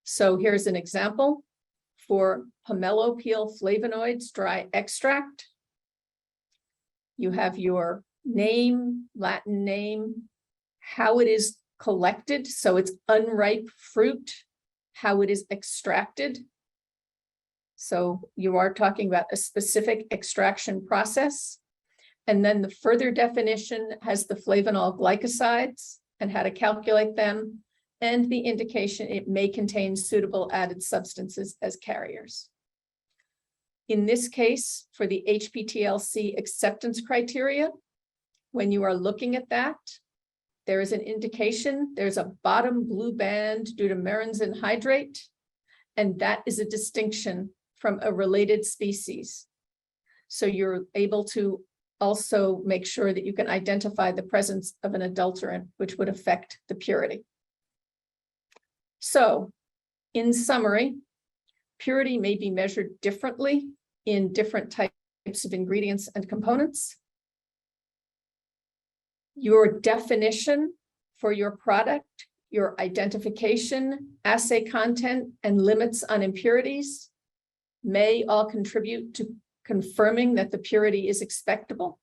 So here's an example for pomelo peel flavonoids dry extract. You have your name, Latin name, how it is collected. So it's unripe fruit, how it is extracted. So you are talking about a specific extraction process. And then the further definition has the flavonol glycosides and how to calculate them, and the indication it may contain suitable added substances as carriers. In this case, for the HPTLC acceptance criteria, when you are looking at that, there is an indication, there's a bottom blue band due to maranzin hydrate, and that is a distinction from a related species. So you're able to also make sure that you can identify the presence of an adulterant, which would affect the purity. So in summary, purity may be measured differently in different types of ingredients and components. Your definition for your product, your identification, assay content, and limits on impurities may all contribute to confirming that the purity is acceptable.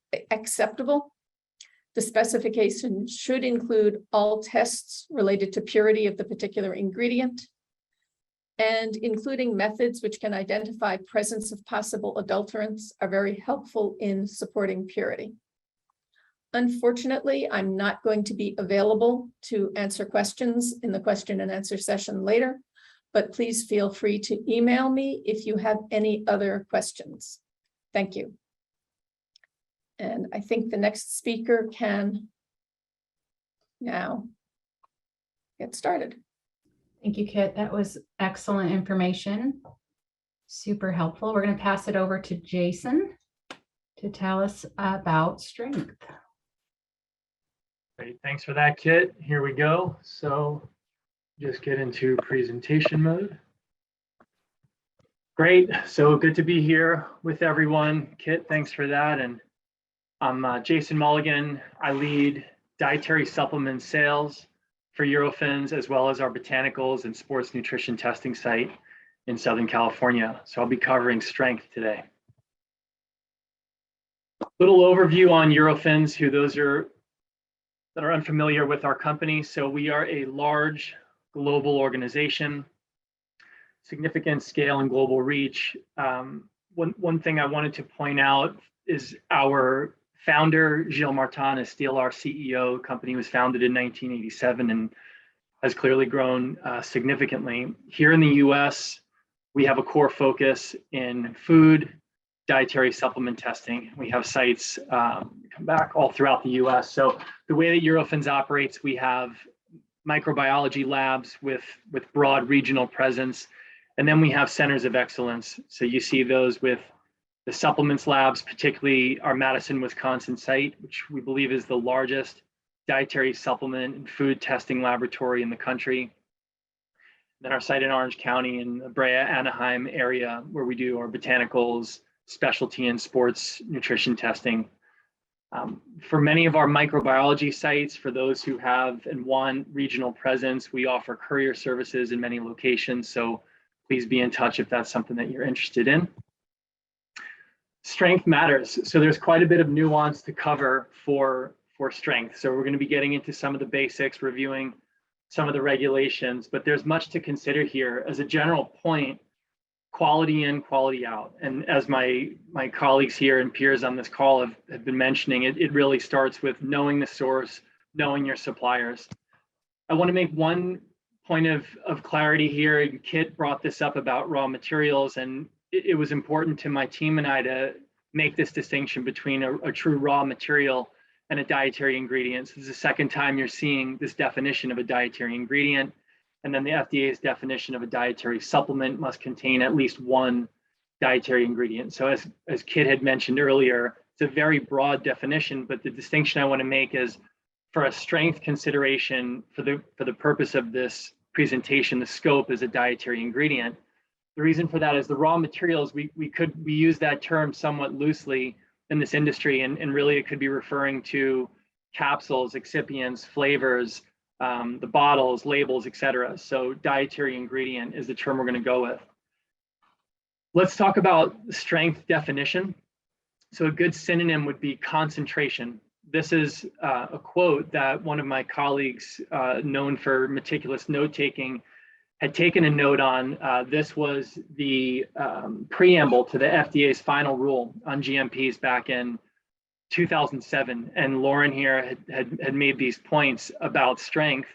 The specification should include all tests related to purity of the particular ingredient, and including methods which can identify presence of possible adulterants are very helpful in supporting purity. Unfortunately, I'm not going to be available to answer questions in the question and answer session later, but please feel free to email me if you have any other questions. Thank you. And I think the next speaker can now get started. Thank you, Kit. That was excellent information. Super helpful. We're going to pass it over to Jason to tell us about strength. Great, thanks for that, Kit. Here we go. So just get into presentation mode. Great. So good to be here with everyone. Kit, thanks for that. And I'm Jason Mulligan. I lead dietary supplement sales for Eurofins, as well as our botanicals and sports nutrition testing site in Southern California. So I'll be covering strength today. Little overview on Eurofins, who those are that are unfamiliar with our company. So we are a large global organization, significant scale and global reach. One thing I wanted to point out is our founder, Gilles Martin, is still our CEO. The company was founded in 1987 and has clearly grown significantly. Here in the US, we have a core focus in food, dietary supplement testing. We have sites come back all throughout the US. So the way that Eurofins operates, we have microbiology labs with broad regional presence. And then we have centers of excellence. So you see those with the supplements labs, particularly our Madison, Wisconsin site, which we believe is the largest dietary supplement and food testing laboratory in the country. Then our site in Orange County in the Brea, Anaheim area, where we do our botanicals, specialty and sports nutrition testing. For many of our microbiology sites, for those who have and want regional presence, we offer courier services in many locations. So please be in touch if that's something that you're interested in. Strength matters. So there's quite a bit of nuance to cover for strength. So we're going to be getting into some of the basics, reviewing some of the regulations, but there's much to consider here. As a general point, quality in, quality out. And as my colleagues here and peers on this call have been mentioning, it really starts with knowing the source, knowing your suppliers. I want to make one point of clarity here, and Kit brought this up about raw materials, and it was important to my team and I to make this distinction between a true raw material and a dietary ingredient. So this is the second time you're seeing this definition of a dietary ingredient. And then the FDA's definition of a dietary supplement must contain at least one dietary ingredient. So as Kit had mentioned earlier, it's a very broad definition, but the distinction I want to make is for a strength consideration, for the purpose of this presentation, the scope is a dietary ingredient. The reason for that is the raw materials, we use that term somewhat loosely in this industry, and really it could be referring to capsules, excipients, flavors, the bottles, labels, etc. So dietary ingredient is the term we're going to go with. Let's talk about strength definition. So a good synonym would be concentration. This is a quote that one of my colleagues, known for meticulous note-taking, had taken a note on. This was the preamble to the FDA's final rule on GMPs back in 2007. And Lauren here had made these points about strength.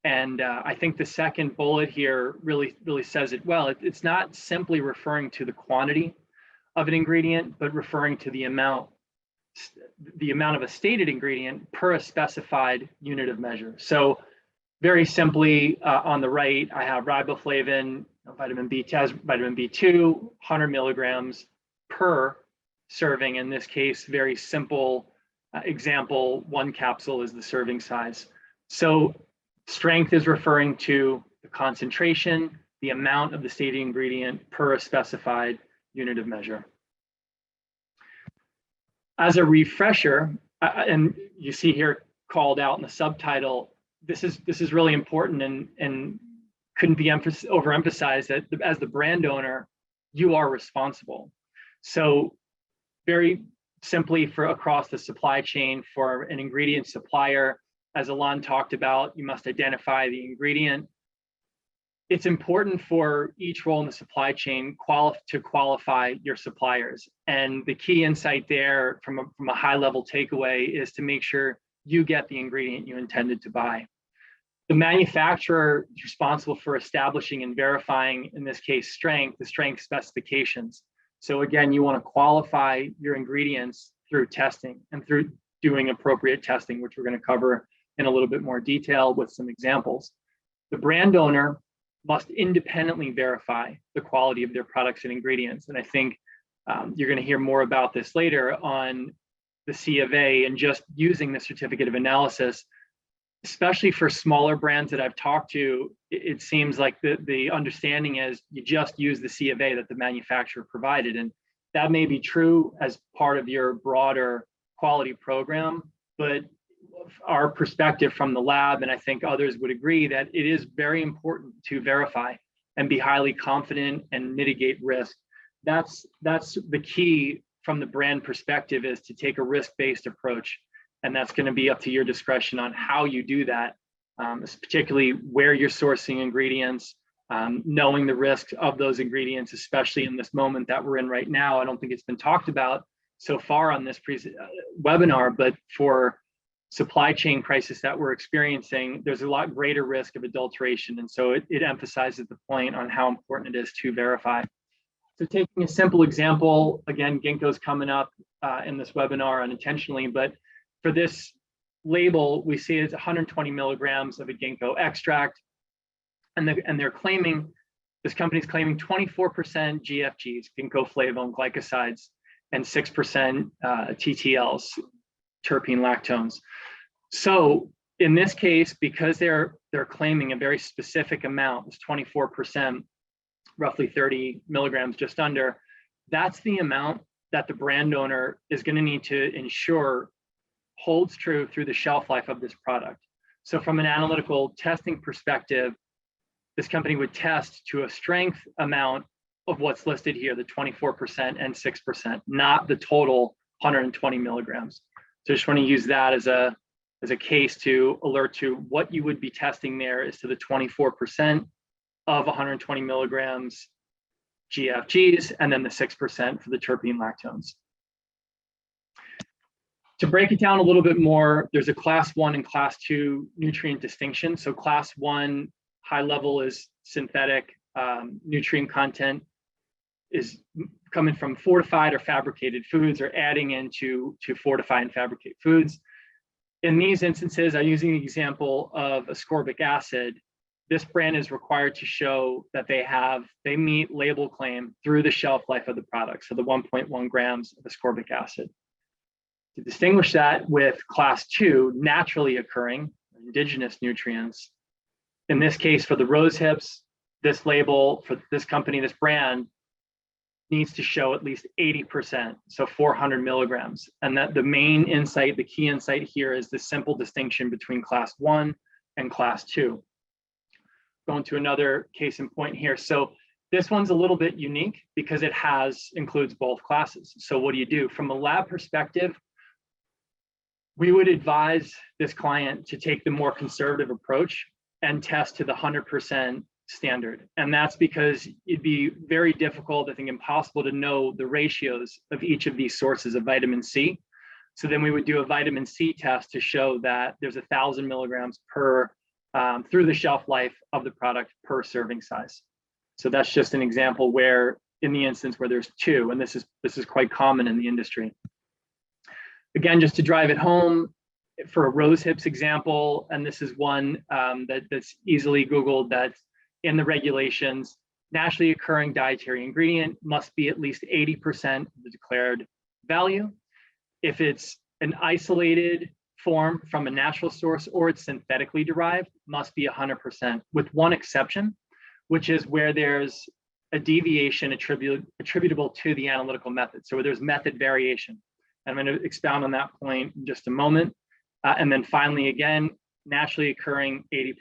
And I think the second bullet here really says it well. It's not simply referring to the quantity of an ingredient, but referring to the amount of a stated ingredient per a specified unit of measure. So very simply, on the right, I have riboflavin, vitamin B2, 100 milligrams per serving. In this case, very simple example, one capsule is the serving size. So strength is referring to the concentration, the amount of the stated ingredient per a specified unit of measure. As a refresher, and you see here called out in the subtitle, this is really important and couldn't be overemphasized that as the brand owner, you are responsible. So very simply, for across the supply chain, for an ingredient supplier, as Alon talked about, you must identify the ingredient. It's important for each role in the supply chain to qualify your suppliers. And the key insight there from a high level takeaway is to make sure you get the ingredient you intended to buy. The manufacturer is responsible for establishing and verifying, in this case, the strength specifications. So again, you want to qualify your ingredients through testing and through doing appropriate testing, which we're going to cover in a little bit more detail with some examples. The brand owner must independently verify the quality of their products and ingredients. And I think you're going to hear more about this later on the C of A and just using the certificate of analysis especially for smaller brands that I've talked to, it seems like the understanding is you just use the C of A that the manufacturer provided. And that may be true as part of your broader quality program, but our perspective from the lab, and I think others would agree, that it is very important to verify and be highly confident and mitigate risk. That's the key from the brand perspective, is to take a risk-based approach. And that's going to be up to your discretion on how you do that, particularly where you're sourcing ingredients, knowing the risks of those ingredients, especially in this moment that we're in right now. I don't think it's been talked about so far on this webinar, but for supply chain crisis that we're experiencing, there's a lot greater risk of adulteration. And so it emphasizes the point on how important it is to verify. So taking a simple example, again, ginkgo's coming up in this webinar unintentionally, but for this label, we see it's 120 milligrams of a ginkgo extract. And they're claiming, this company's claiming 24% GFGs, ginkgo flavone glycosides, and 6% TTLs, terpene lactones. So in this case, because they're claiming a very specific amount, it's 24%, roughly 30 milligrams, just under, that's the amount that the brand owner is going to need to ensure holds true through the shelf life of this product. So from an analytical testing perspective, this company would test to a strength amount of what's listed here, the 24% and 6%, not the total 120 milligrams. So I just want to use that as a case to alert to what you would be testing there is to the 24% of 120 milligrams GFGs, and then the 6% for the terpene lactones. To break it down a little bit more, there's a class 1 and class 2 nutrient distinction. So class 1, high level, is synthetic nutrient content is coming from fortified or fabricated foods, or adding into fortify and fabricate foods. In these instances, I'm using the example of ascorbic acid. This brand is required to show that they meet label claim through the shelf life of the product, so the 1.1 grams of ascorbic acid. To distinguish that with class 2, naturally occurring indigenous nutrients, in this case for the rose hips, this label for this company, this brand, needs to show at least 80%, so 400 milligrams. And that the main insight, the key insight here, is the simple distinction between class 1 and class 2. Going to another case in point here. So this one's a little bit unique because it includes both classes. So what do you do? From a lab perspective, we would advise this client to take the more conservative approach and test to the 100% standard. And that's because it'd be very difficult, I think impossible, to know the ratios of each of these sources of vitamin C. So then we would do a vitamin C test to show that there's 1,000 milligrams per through the shelf life of the product per serving size. So that's just an example where, in the instance where there's 2, and this is quite common in the industry. Again, just to drive it home, for a rose hips example, and this is one that's easily Googled, that's in the regulations, naturally occurring dietary ingredient must be at least 80% of the declared value. If it's an isolated form from a natural source or it's synthetically derived, must be 100%, with one exception, which is where there's a deviation attributable to the analytical method. So where there's method variation. I'm going to expound on that point in just a moment. And then finally, again, naturally occurring 80%.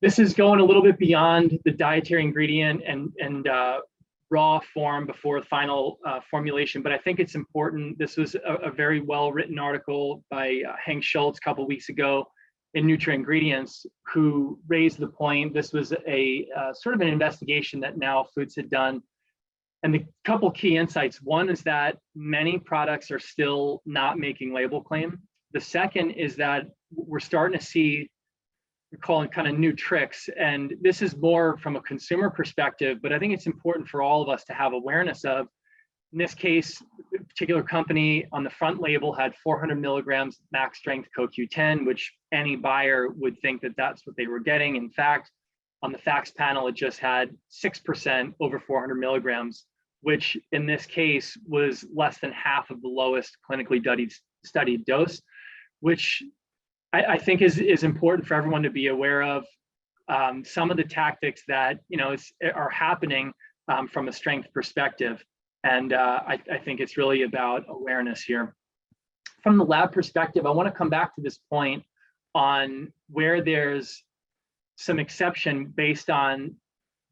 This is going a little bit beyond the dietary ingredient and raw form before final formulation, but I think it's important. This was a very well-written article by Hank Schultz a couple of weeks ago in NutraIngredients, who raised the point. This was a sort of an investigation that Now Foods had done. And the couple key insights: one is that many products are still not making label claim. The second is that we're starting to see, we're calling kind of new tricks. And this is more from a consumer perspective, but I think it's important for all of us to have awareness of. In this case, a particular company on the front label had 400 milligrams max strength CoQ10, which any buyer would think that that's what they were getting. In fact, on the facts panel, it just had 6% over 400 milligrams, which in this case was less than half of the lowest clinically studied dose. which I think is important for everyone to be aware of. Some of the tactics that are happening from a strength perspective, and I think it's really about awareness here. From the lab perspective, I want to come back to this point on where there's some exception based on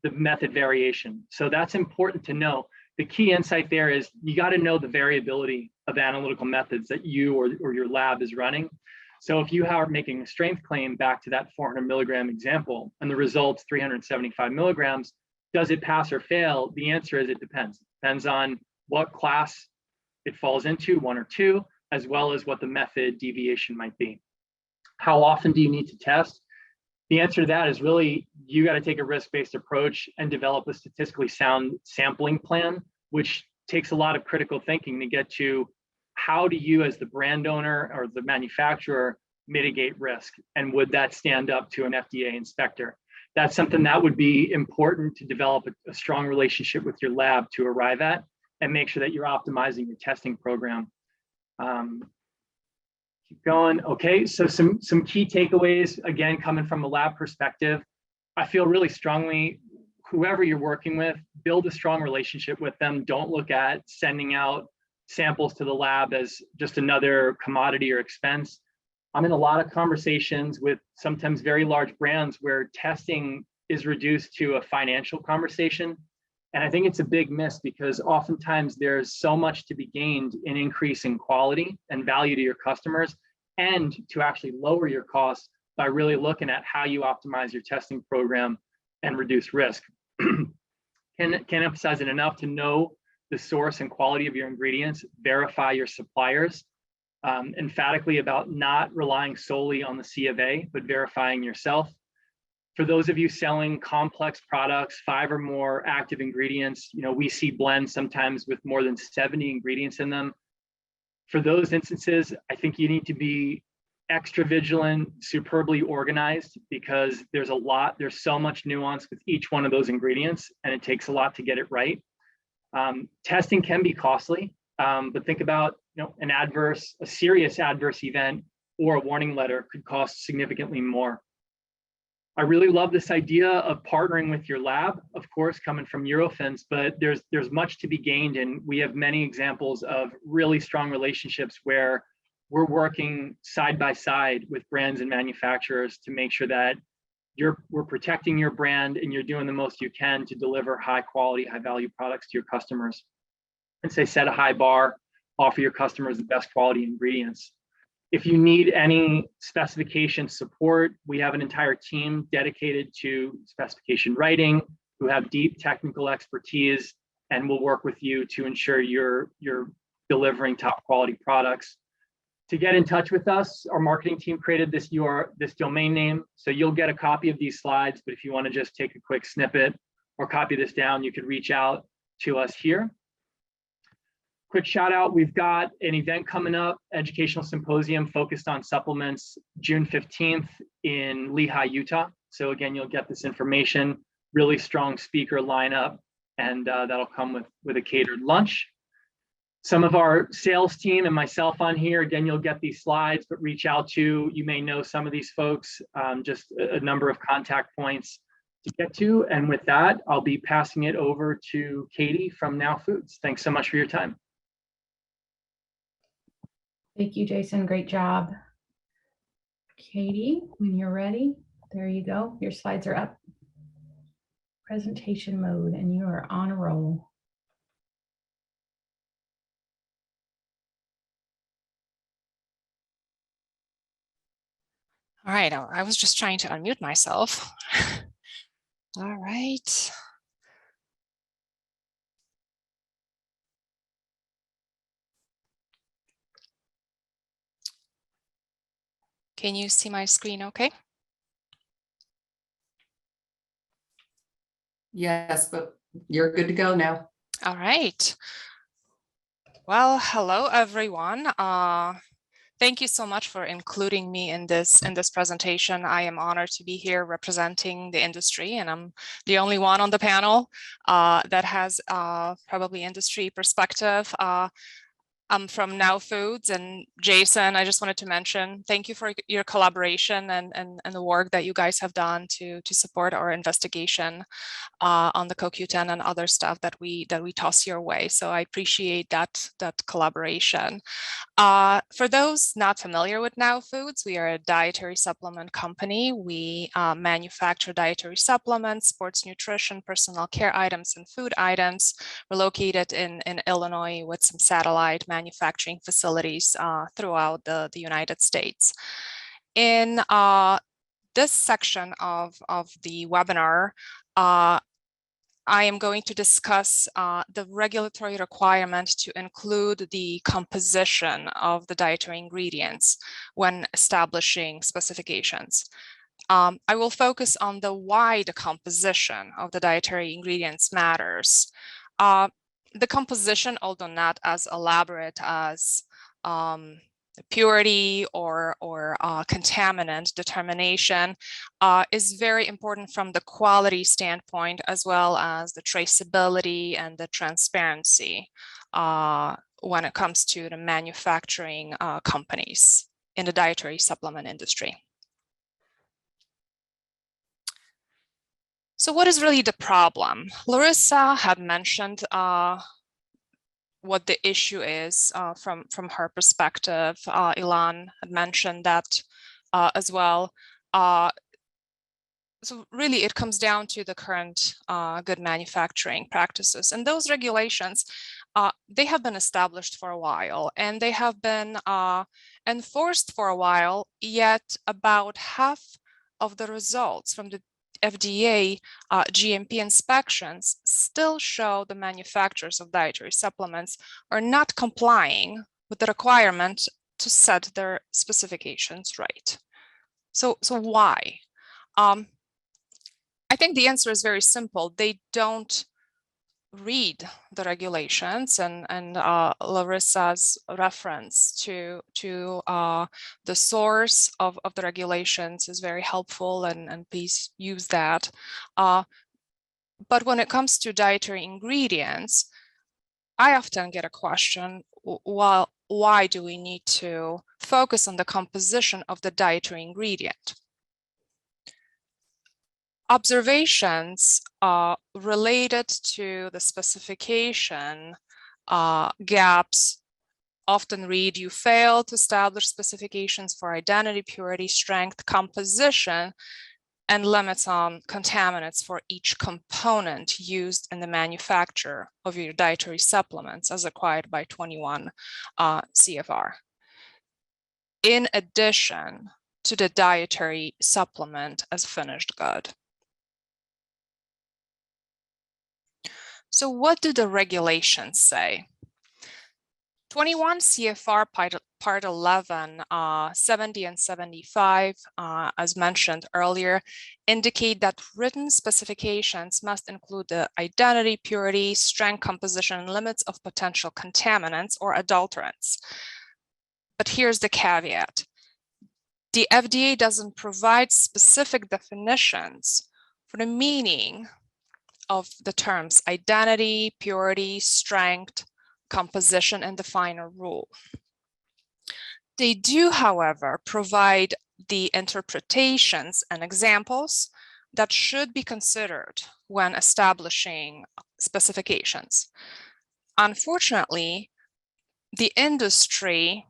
the method variation. So that's important to know. The key insight there is you got to know the variability of analytical methods that you or your lab is running. So if you are making a strength claim back to that 400 milligram example and the result's 375 milligrams, does it pass or fail? The answer is it depends. It depends on what class it falls into, 1 or 2, as well as what the method deviation might be. How often do you need to test? The answer to that is really, you got to take a risk-based approach and develop a statistically sound sampling plan, which takes a lot of critical thinking to get to how do you as the brand owner or the manufacturer mitigate risk, and would that stand up to an FDA inspector? That's something that would be important to develop a strong relationship with your lab to arrive at and make sure that you're optimizing your testing program. Keep going. Okay, so some key takeaways, again, coming from a lab perspective. I feel really strongly, whoever you're working with, build a strong relationship with them. Don't look at sending out samples to the lab as just another commodity or expense. I'm in a lot of conversations with sometimes very large brands where testing is reduced to a financial conversation. And I think it's a big miss, because oftentimes there's so much to be gained in increasing quality and value to your customers, and to actually lower your costs by really looking at how you optimize your testing program and reduce risk. Can't emphasize it enough to know the source and quality of your ingredients, verify your suppliers, emphatically about not relying solely on the C of A, but verifying yourself. For those of you selling complex products, 5 or more active ingredients, we see blends sometimes with more than 70 ingredients in them. For those instances, I think you need to be extra vigilant, superbly organized, because there's so much nuance with each one of those ingredients, and it takes a lot to get it right. Testing can be costly, but think about, a serious adverse event or a warning letter could cost significantly more. I really love this idea of partnering with your lab, of course, coming from Eurofins, but there's much to be gained, and we have many examples of really strong relationships where we're working side by side with brands and manufacturers to make sure that we're protecting your brand and you're doing the most you can to deliver high quality, high value products to your customers. And say, set a high bar, offer your customers the best quality ingredients. If you need any specification support, we have an entire team dedicated to specification writing, who have deep technical expertise, and will work with you to ensure you're delivering top quality products. To get in touch with us, our marketing team created this domain name. So you'll get a copy of these slides, but if you want to just take a quick snippet or copy this down, you could reach out to us here. Quick shout out, we've got an event coming up, educational symposium focused on supplements, June 15th in Lehigh, Utah. So again, you'll get this information, really strong speaker lineup, and that'll come with a catered lunch. Some of our sales team and myself on here, again, you'll get these slides, but reach out to, you may know some of these folks, just a number of contact points to get to. And with that, I'll be passing it over to Katie from Now Foods. Thanks so much for your time. Thank you, Jason. Great job. Katie, when you're ready, there you go. Your slides are up. Presentation mode, and you are on a roll. All right, I was just trying to unmute myself. All right. Can you see my screen okay? Yes, but you're good to go now. All right. Well, hello, everyone. Thank you so much for including me in this presentation. I am honored to be here representing the industry, and I'm the only one on the panel that has probably industry perspective. from Now Foods. And Jason, I just wanted to mention, thank you for your collaboration and the work that you guys have done to support our investigation on the CoQ10 and other stuff that we toss your way. So I appreciate that collaboration. For those not familiar with Now Foods, we are a dietary supplement company. We manufacture dietary supplements, sports nutrition, personal care items, and food items. We're located in Illinois with some satellite manufacturing facilities throughout the United States. In this section of the webinar, I am going to discuss the regulatory requirement to include the composition of the dietary ingredients when establishing specifications. I will focus on the why the composition of the dietary ingredients matters. The composition, although not as elaborate as purity or contaminant determination, is very important from the quality standpoint, as well as the traceability and the transparency when it comes to the manufacturing companies in the dietary supplement industry. So what is really the problem? Larissa had mentioned what the issue is from her perspective. Ilan had mentioned that as well. So really it comes down to the current good manufacturing practices, and those regulations, they have been established for a while and they have been enforced for a while, yet about half of the results from the FDA GMP inspections still show the manufacturers of dietary supplements are not complying with the requirement to set their specifications right. So why? I think the answer is very simple. They don't read the regulations, and Larissa's reference to the source of the regulations is very helpful, and please use that. But when it comes to dietary ingredients, I often get a question, well, why do we need to focus on the composition of the dietary ingredient? Observations related to the specification gaps often read, you fail to establish specifications for identity, purity, strength, composition, and limits on contaminants for each component used in the manufacture of your dietary supplements as required by 21 CFR. In addition to the dietary supplement as finished good. So what do the regulations say? 21 CFR Part 11, 70 and 75, as mentioned earlier, indicate that written specifications must include the identity, purity, strength, composition, and limits of potential contaminants or adulterants. But here's the caveat. The FDA doesn't provide specific definitions for the meaning of the terms identity, purity, strength, composition, and the final rule. They do, however, provide the interpretations and examples that should be considered when establishing specifications. Unfortunately, the industry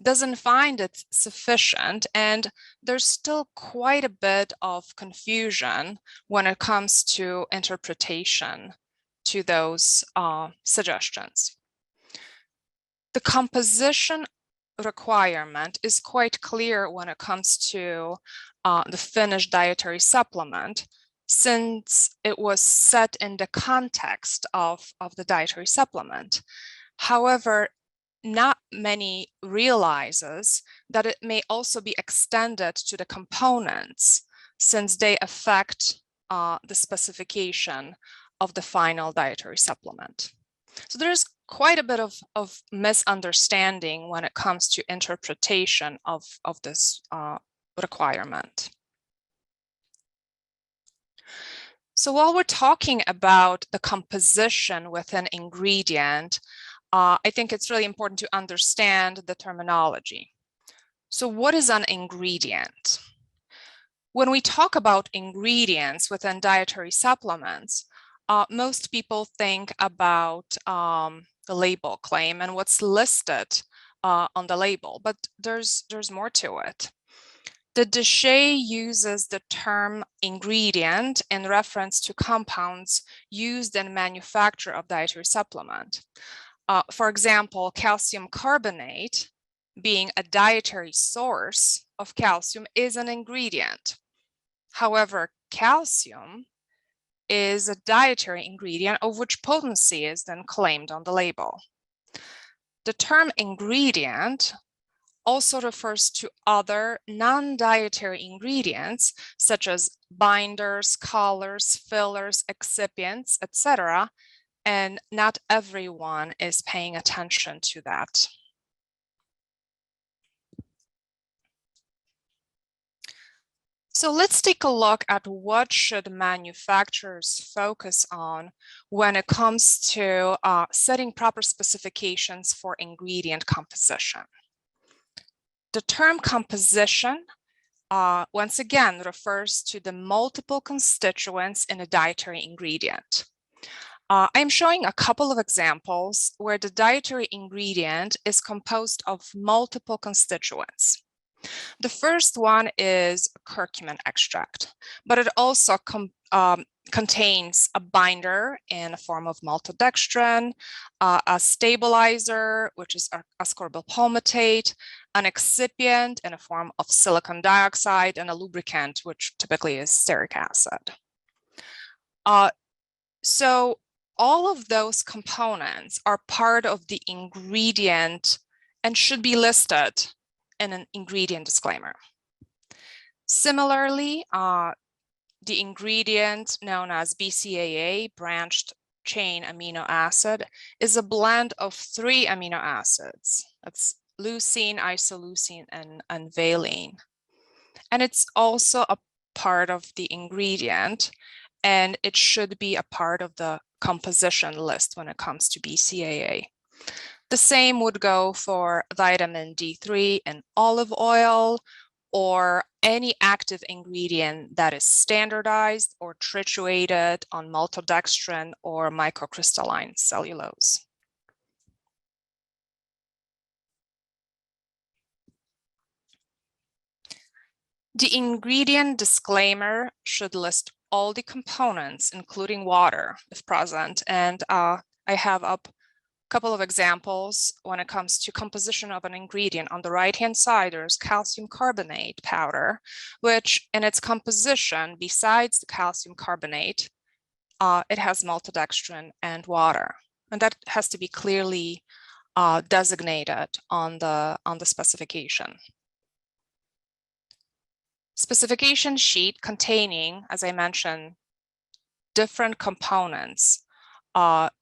doesn't find it sufficient, and there's still quite a bit of confusion when it comes to interpretation to those suggestions. The composition requirement is quite clear when it comes to the finished dietary supplement, since it was set in the context of the dietary supplement. However, not many realizes that it may also be extended to the components, since they affect the specification of the final dietary supplement. So there's quite a bit of misunderstanding when it comes to interpretation of this requirement. So while we're talking about the composition with an ingredient, I think it's really important to understand the terminology. So what is an ingredient? When we talk about ingredients within dietary supplements, most people think about the label claim and what's listed on the label, but there's more to it. The DSHEA uses the term ingredient in reference to compounds used in manufacture of dietary supplement. For example, calcium carbonate, being a dietary source of calcium, is an ingredient. However, calcium is a dietary ingredient of which potency is then claimed on the label. The term ingredient also refers to other non-dietary ingredients such as binders, colors, fillers, excipients, etc. And not everyone is paying attention to that. So let's take a look at what should manufacturers focus on when it comes to setting proper specifications for ingredient composition. The term composition, once again, refers to the multiple constituents in a dietary ingredient. I'm showing a couple of examples where the dietary ingredient is composed of multiple constituents. The first one is curcumin extract, but it also contains a binder in the form of maltodextrin, a stabilizer, which is ascorbyl palmitate, an excipient in a form of silicon dioxide, and a lubricant, which typically is stearic acid. So all of those components are part of the ingredient and should be listed in an ingredient disclaimer. Similarly, the ingredient known as BCAA, branched chain amino acid, is a blend of 3 amino acids. That's leucine, isoleucine, and valine. And it's also a part of the ingredient, and it should be a part of the composition list when it comes to BCAA. The same would go for vitamin D3 in olive oil, or any active ingredient that is standardized or triturated on maltodextrin or microcrystalline cellulose. The ingredient disclaimer should list all the components, including water, if present, and I have up couple of examples when it comes to composition of an ingredient. On the right-hand side, there's calcium carbonate powder, which in its composition, besides the calcium carbonate, it has maltodextrin and water. And that has to be clearly designated on the specification. Specification sheet containing, as I mentioned, different components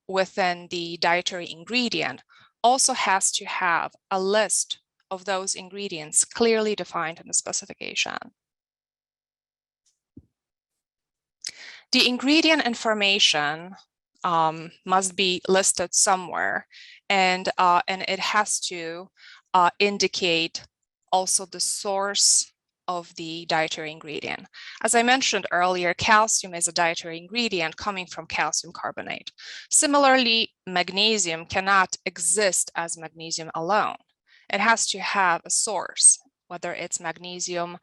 within the dietary ingredient also has to have a list of those ingredients clearly defined in the specification. The ingredient information must be listed somewhere, and it has to indicate also the source of the dietary ingredient. As I mentioned earlier, calcium is a dietary ingredient coming from calcium carbonate. Similarly, magnesium cannot exist as magnesium alone. It has to have a source, whether it's magnesium,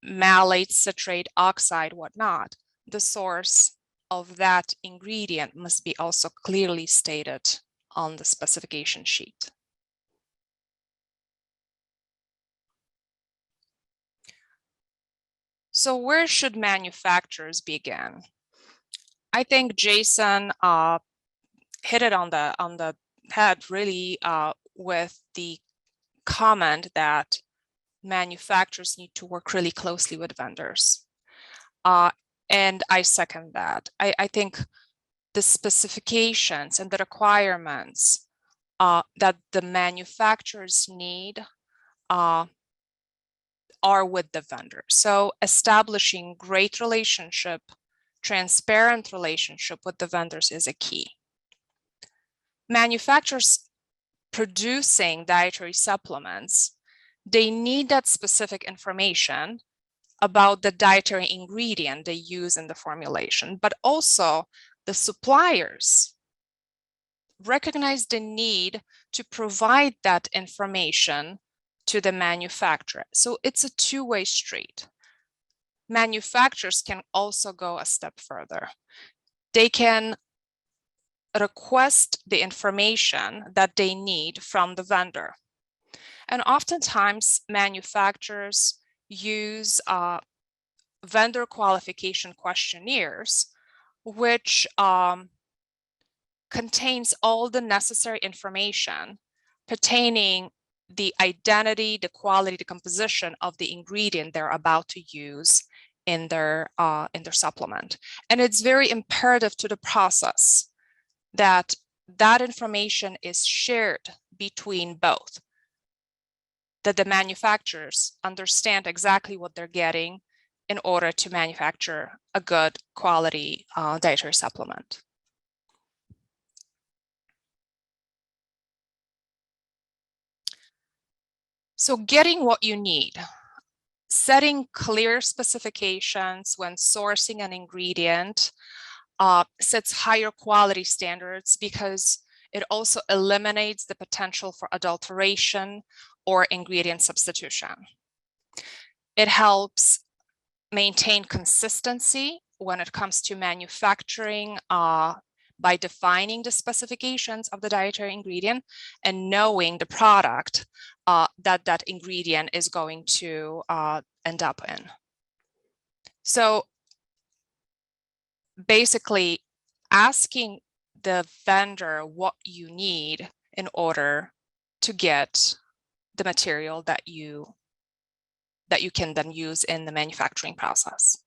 malate, citrate, oxide, whatnot. The source of that ingredient must be also clearly stated on the specification sheet. So where should manufacturers begin? I think Jason hit it on the head really with the comment that manufacturers need to work really closely with vendors. And I second that. I think the specifications and the requirements that the manufacturers need are with the vendor. So establishing great relationship, transparent relationship with the vendors is a key. manufacturers producing dietary supplements, they need that specific information about the dietary ingredient they use in the formulation, but also the suppliers recognize the need to provide that information to the manufacturer. So it's a two-way street. Manufacturers can also go a step further. They can request the information that they need from the vendor. And oftentimes manufacturers use vendor qualification questionnaires, which contains all the necessary information pertaining the identity, the quality, the composition of the ingredient they're about to use in their supplement. And it's very imperative to the process that that information is shared between both, that the manufacturers understand exactly what they're getting in order to manufacture a good quality dietary supplement. So getting what you need, setting clear specifications when sourcing an ingredient sets higher quality standards because it also eliminates the potential for adulteration or ingredient substitution. It helps maintain consistency when it comes to manufacturing by defining the specifications of the dietary ingredient and knowing the product that ingredient is going to end up in. So basically asking the vendor what you need in order to get the material that you can then use in the manufacturing process.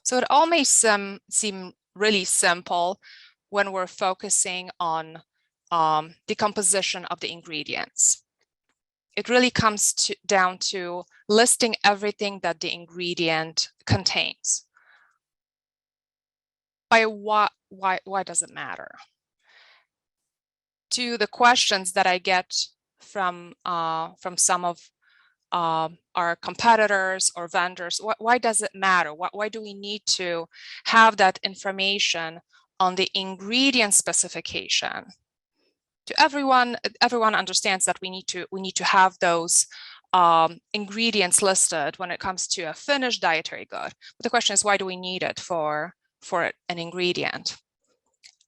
So it all may seem really simple when we're focusing on the composition of the ingredients. It really comes down to listing everything that the ingredient contains. Why does it matter? To the questions that I get from some of our competitors or vendors, why does it matter? Why do we need to have that information on the ingredient specification? To everyone understands that we need to have those ingredients listed when it comes to a finished dietary good. But the question is, why do we need it for an ingredient?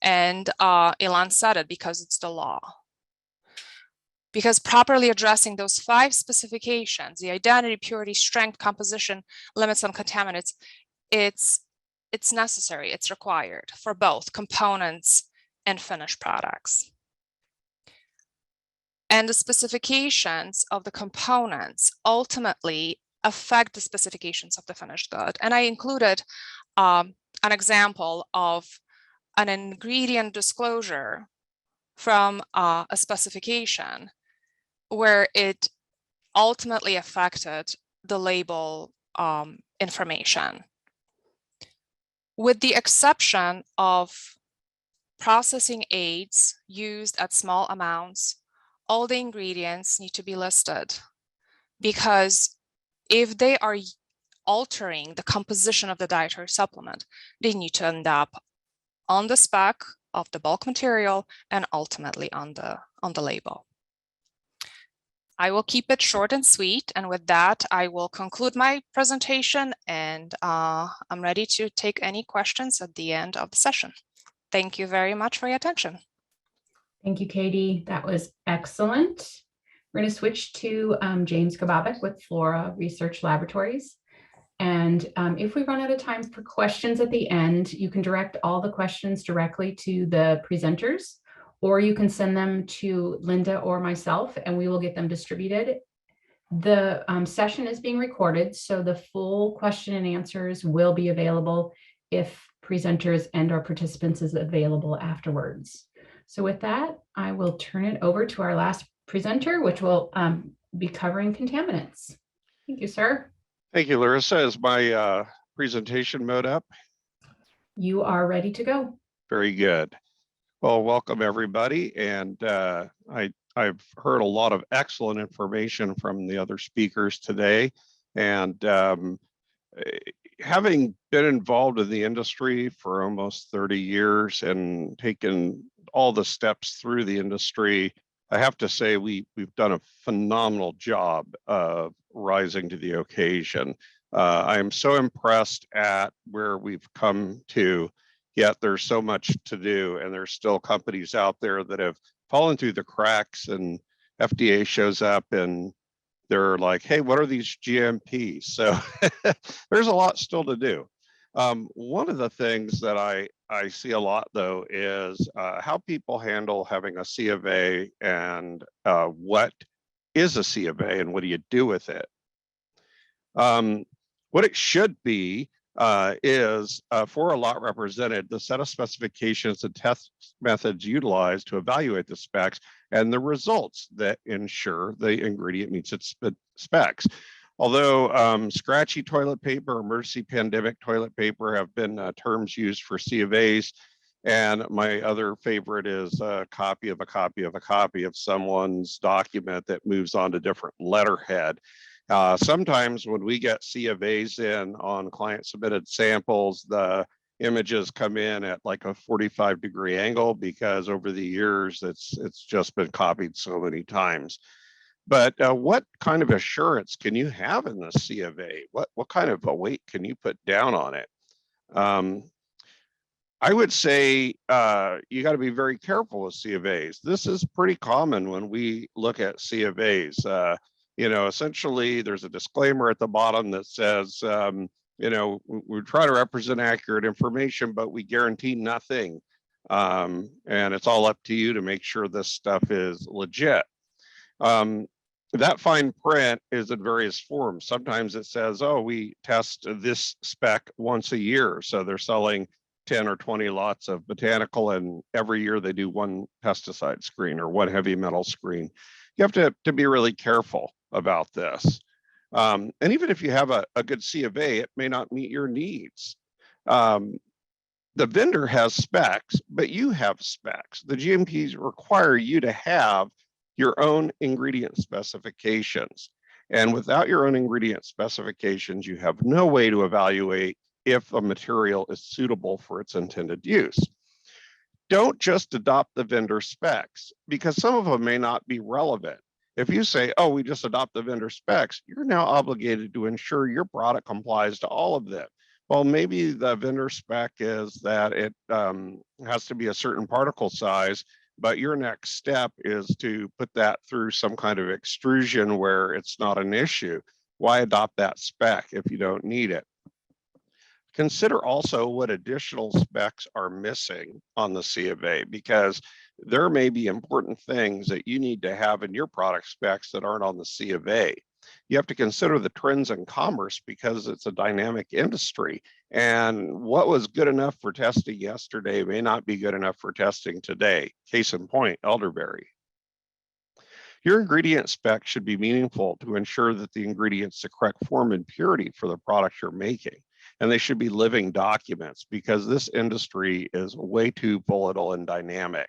And Ilan said it, because it's the law. Because properly addressing those 5 specifications, the identity, purity, strength, composition, limits on contaminants, it's necessary, it's required for both components and finished products. And the specifications of the components ultimately affect the specifications of the finished good. And I included an example of an ingredient disclosure from a specification where it ultimately affected the label information. With the exception of processing aids used at small amounts, all the ingredients need to be listed, because if they are altering the composition of the dietary supplement, they need to end up on the spec of the bulk material and ultimately on the label. I will keep it short and sweet, and with that, I will conclude my presentation, and I'm ready to take any questions at the end of the session. Thank you very much for your attention. Thank you, Katie. That was excellent. We're going to switch to James Kababek with Flora Research Laboratories. And if we run out of time for questions at the end, you can direct all the questions directly to the presenters, or you can send them to Linda or myself, and we will get them distributed. The session is being recorded, so the full question and answers will be available if presenters and our participants is available afterwards. So with that, I will turn it over to our last presenter, which will be covering contaminants. Thank you, sir. Thank you, Larissa. Is my presentation mode up? You are ready to go. Very good. Well, welcome everybody. And I've heard a lot of excellent information from the other speakers today. And having been involved in the industry for almost 30 years and taken all the steps through the industry, I have to say we've done a phenomenal job of rising to the occasion. I am so impressed at where we've come to, yet there's so much to do, and there's still companies out there that have fallen through the cracks, and FDA shows up and they're like, hey, what are these GMPs? So there's a lot still to do. One of the things that I see a lot though is how people handle having a C of A, and what is a C of A and what do you do with it? What it should be is for a lot represented, the set of specifications and test methods utilized to evaluate the specs and the results that ensure the ingredient meets its specs. Although scratchy toilet paper, emergency pandemic toilet paper have been terms used for C of A's, and my other favorite is a copy of a copy of a copy of someone's document that moves on to different letterhead. Sometimes when we get C of A's in on client submitted samples, the images come in at like a 45-degree angle because over the years it's just been copied so many times. But what kind of assurance can you have in the C of A? What kind of a weight can you put down on it? I would say you got to be very careful with C of A's. This is pretty common when we look at C of A's. Essentially there's a disclaimer at the bottom that says, we try to represent accurate information, but we guarantee nothing. And it's all up to you to make sure this stuff is legit. That fine print is in various forms. Sometimes it says, oh, we test this spec once a year. So they're selling 10 or 20 lots of botanical, and every year they do one pesticide screen or one heavy metal screen. You have to be really careful about this. And even if you have a good C of A, it may not meet your needs. The vendor has specs, but you have specs. The GMPs require you to have your own ingredient specifications. And without your own ingredient specifications, you have no way to evaluate if a material is suitable for its intended use. Don't just adopt the vendor specs, because some of them may not be relevant. If you say, oh, we just adopt the vendor specs, you're now obligated to ensure your product complies to all of them. Well, maybe the vendor spec is that it has to be a certain particle size, but your next step is to put that through some kind of extrusion where it's not an issue. Why adopt that spec if you don't need it? Consider also what additional specs are missing on the C of A, because there may be important things that you need to have in your product specs that aren't on the C of A. You have to consider the trends in commerce because it's a dynamic industry. And what was good enough for testing yesterday may not be good enough for testing today. Case in point, elderberry. Your ingredient spec should be meaningful to ensure that the ingredient's the correct form and purity for the product you're making. And they should be living documents, because this industry is way too volatile and dynamic.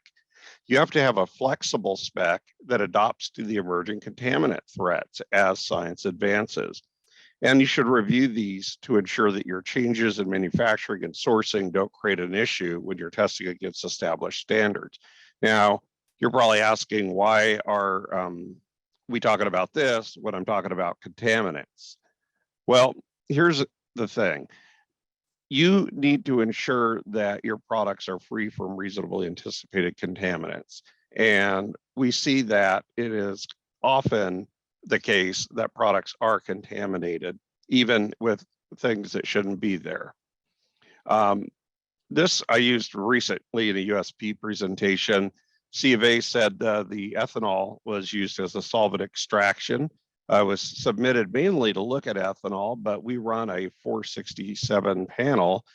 You have to have a flexible spec that adapts to the emerging contaminant threats as science advances. And you should review these to ensure that your changes in manufacturing and sourcing don't create an issue when you're testing against established standards. Now, you're probably asking, why are we talking about this when I'm talking about contaminants? Well, here's the thing. You need to ensure that your products are free from reasonably anticipated contaminants. And we see that it is often the case that products are contaminated, even with things that shouldn't be there. This I used recently in a USP presentation. C of A said the ethanol was used as a solvent extraction. Was submitted mainly to look at ethanol, but we run a 467 panel,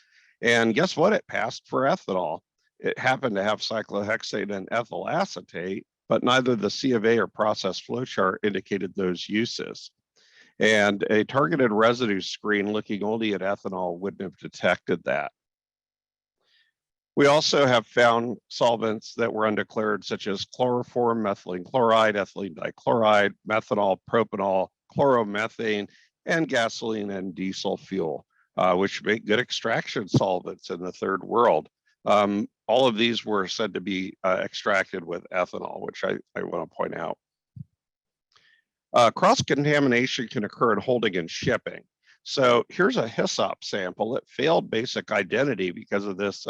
and guess what? It passed for ethanol. It happened to have cyclohexane and ethyl acetate, but neither the C of A or process flowchart indicated those uses. And a targeted residue screen looking only at ethanol wouldn't have detected that. We also have found solvents that were undeclared, such as chloroform, methylene chloride, ethylene dichloride, methanol, propanol, chloromethane, and gasoline and diesel fuel, which make good extraction solvents in the third world. All of these were said to be extracted with ethanol, which I want to point out. Cross-contamination can occur in holding and shipping. So here's a hyssop sample. It failed basic identity because of this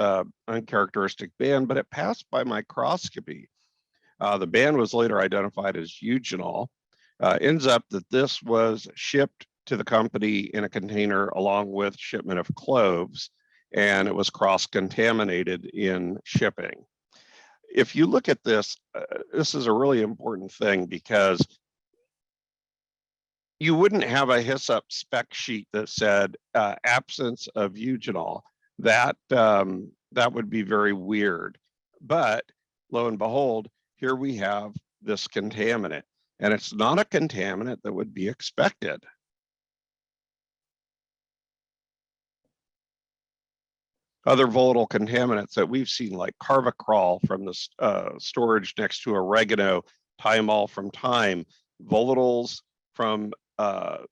uncharacteristic band, but it passed by microscopy. The band was later identified as eugenol. Ends up that this was shipped to the company in a container along with shipment of cloves, and it was cross-contaminated in shipping. If you look at this, this is a really important thing because you wouldn't have a hyssop spec sheet that said absence of eugenol. That would be very weird. But lo and behold, here we have this contaminant, and it's not a contaminant that would be expected. Other volatile contaminants that we've seen, like carvacrol from the storage next to oregano, thymol from thyme, volatiles from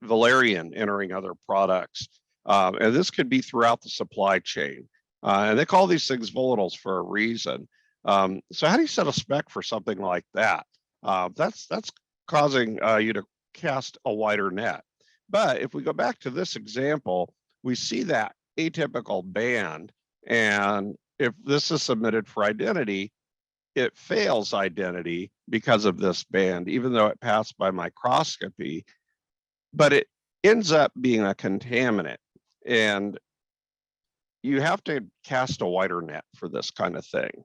valerian entering other products. And this could be throughout the supply chain. And they call these things volatiles for a reason. So how do you set a spec for something like that? That's causing you to cast a wider net. But if we go back to this example, we see that atypical band. And if this is submitted for identity, it fails identity because of this band, even though it passed by microscopy. But it ends up being a contaminant, and you have to cast a wider net for this kind of thing.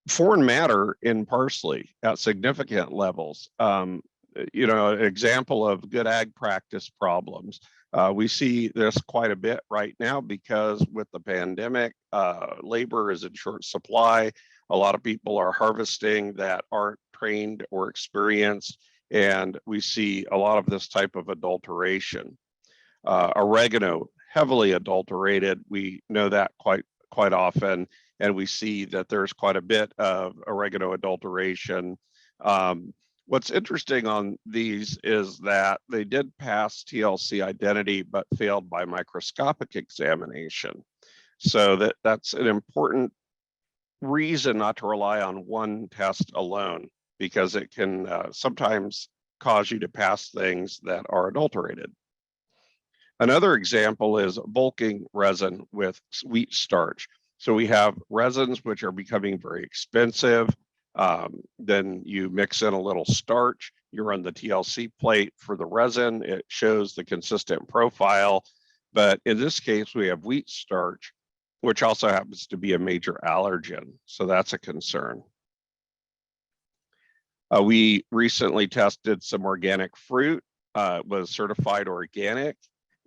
Foreign matter in parsley at significant levels. An example of good ag practice problems. We see this quite a bit right now because with the pandemic, labor is in short supply. A lot of people are harvesting that aren't trained or experienced, and we see a lot of this type of adulteration. Oregano, heavily adulterated. We know that quite often, and we see that there's quite a bit of oregano adulteration. What's interesting on these is that they did pass TLC identity, but failed by microscopic examination. So that's an important reason not to rely on one test alone, because it can sometimes cause you to pass things that are adulterated. Another example is bulking resin with wheat starch. So we have resins which are becoming very expensive. Then you mix in a little starch, you run the TLC plate for the resin, it shows the consistent profile. But in this case, we have wheat starch, which also happens to be a major allergen. So that's a concern. We recently tested some organic fruit, was certified organic,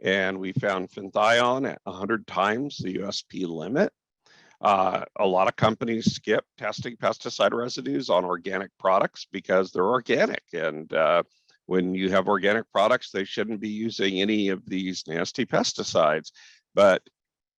and we found phenethion at 100 times the USP limit. A lot of companies skip testing pesticide residues on organic products because they're organic. And when you have organic products, they shouldn't be using any of these nasty pesticides. But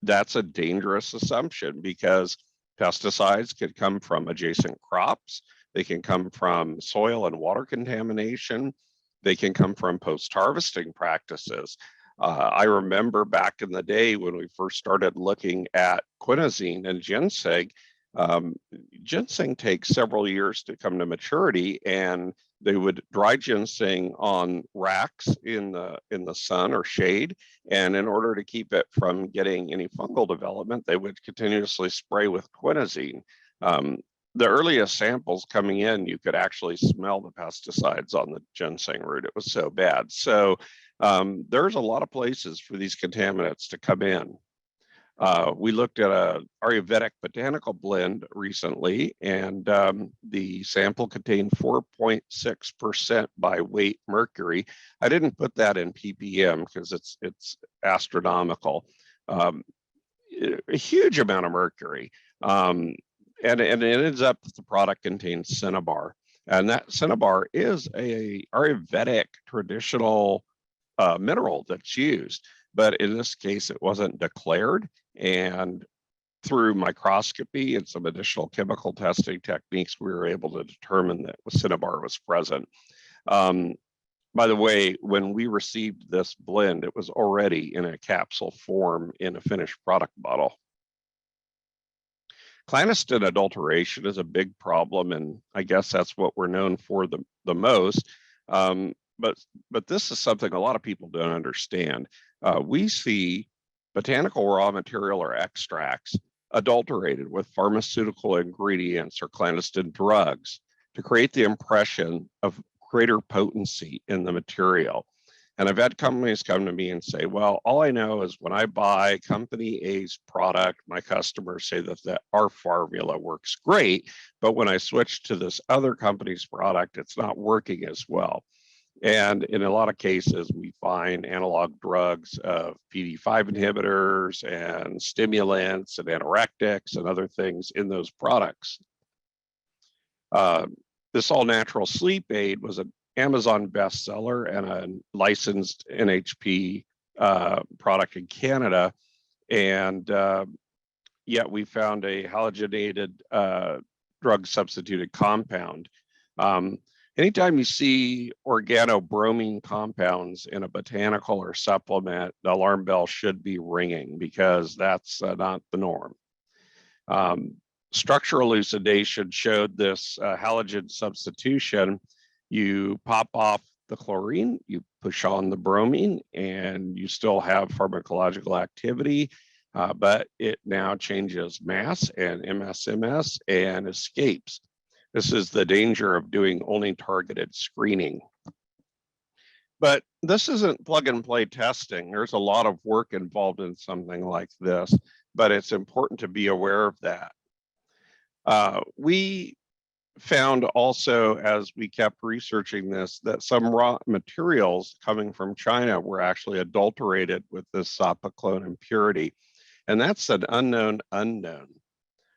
that's a dangerous assumption because pesticides can come from adjacent crops. They can come from soil and water contamination. They can come from post-harvesting practices. I remember back in the day when we first started looking at quinazine and ginseng. Ginseng takes several years to come to maturity, and they would dry ginseng on racks in the sun or shade. And in order to keep it from getting any fungal development, they would continuously spray with quinazine. The earliest samples coming in, you could actually smell the pesticides on the ginseng root. It was so bad. So there's a lot of places for these contaminants to come in. We looked at a Ayurvedic botanical blend recently, and the sample contained 4.6% by weight mercury. I didn't put that in ppm because it's astronomical. A huge amount of mercury. And it ends up that the product contains cinnabar. And that cinnabar is a Ayurvedic traditional mineral that's used. but in this case, it wasn't declared. And through microscopy and some additional chemical testing techniques, we were able to determine that cinnabar was present. By the way, when we received this blend, it was already in a capsule form in a finished product bottle. Clandestine adulteration is a big problem, and I guess that's what we're known for the most. But this is something a lot of people don't understand. We see botanical raw material or extracts adulterated with pharmaceutical ingredients or clandestine drugs to create the impression of greater potency in the material. And I've had companies come to me and say, well, all I know is when I buy company A's product, my customers say that our formula works great, but when I switch to this other company's product, it's not working as well. And in a lot of cases, we find analog drugs of PDE5 inhibitors and stimulants and anorectics and other things in those products. This all-natural sleep aid was an Amazon bestseller and a licensed NHP product in Canada. And yet we found a halogenated drug substituted compound. Anytime you see organobromine compounds in a botanical or supplement, the alarm bell should be ringing because that's not the norm. Structural elucidation showed this halogen substitution. You pop off the chlorine, you push on the bromine, and you still have pharmacological activity, but it now changes mass and MSMS and escapes. This is the danger of doing only targeted screening. But this isn't plug and play testing. There's a lot of work involved in something like this, but it's important to be aware of that. We found also, as we kept researching this, that some raw materials coming from China were actually adulterated with this sapaclone impurity. And that's an unknown unknown.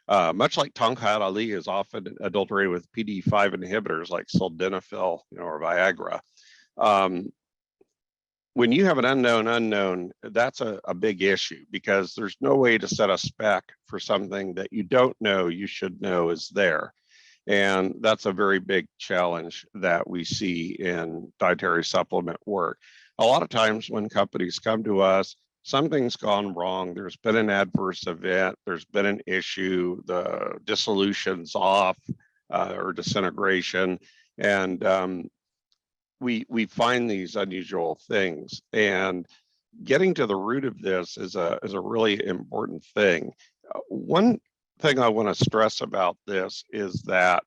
Much like Tongkat Ali is often adulterated with PDE5 inhibitors like sildenafil, or Viagra. When you have an unknown unknown, that's a big issue because there's no way to set a spec for something that you don't know you should know is there. And that's a very big challenge that we see in dietary supplement work. A lot of times when companies come to us, something's gone wrong, there's been an adverse event, there's been an issue, the dissolution's off or disintegration, and we find these unusual things. And getting to the root of this is a really important thing. One thing I want to stress about this is that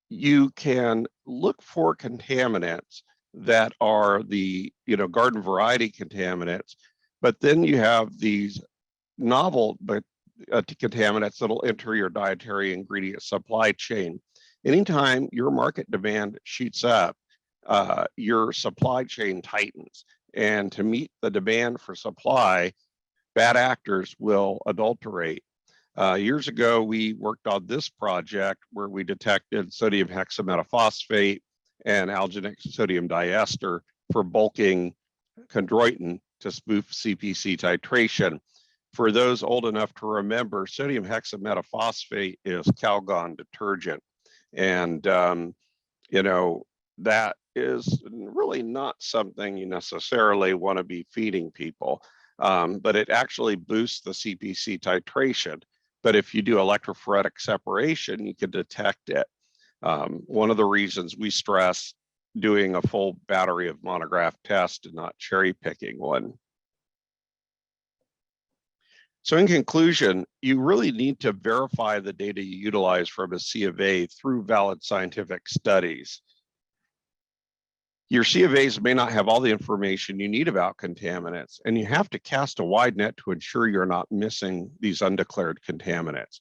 you can look for contaminants that are the garden variety contaminants, but then you have these novel contaminants that'll enter your dietary ingredient supply chain. Anytime your market demand shoots up, your supply chain tightens, and to meet the demand for supply, bad actors will adulterate. Years ago, we worked on this project where we detected sodium hexametaphosphate and alginic sodium diester for bulking chondroitin to spoof CPC titration. For those old enough to remember, sodium hexametaphosphate is Calgon detergent. And, that is really not something you necessarily want to be feeding people, but it actually boosts the CPC titration. But if you do electrophoretic separation, you can detect it. One of the reasons we stress doing a full battery of monograph test and not cherry picking one. So in conclusion, you really need to verify the data you utilize from a C of A through valid scientific studies. Your C of A's may not have all the information you need about contaminants, and you have to cast a wide net to ensure you're not missing these undeclared contaminants.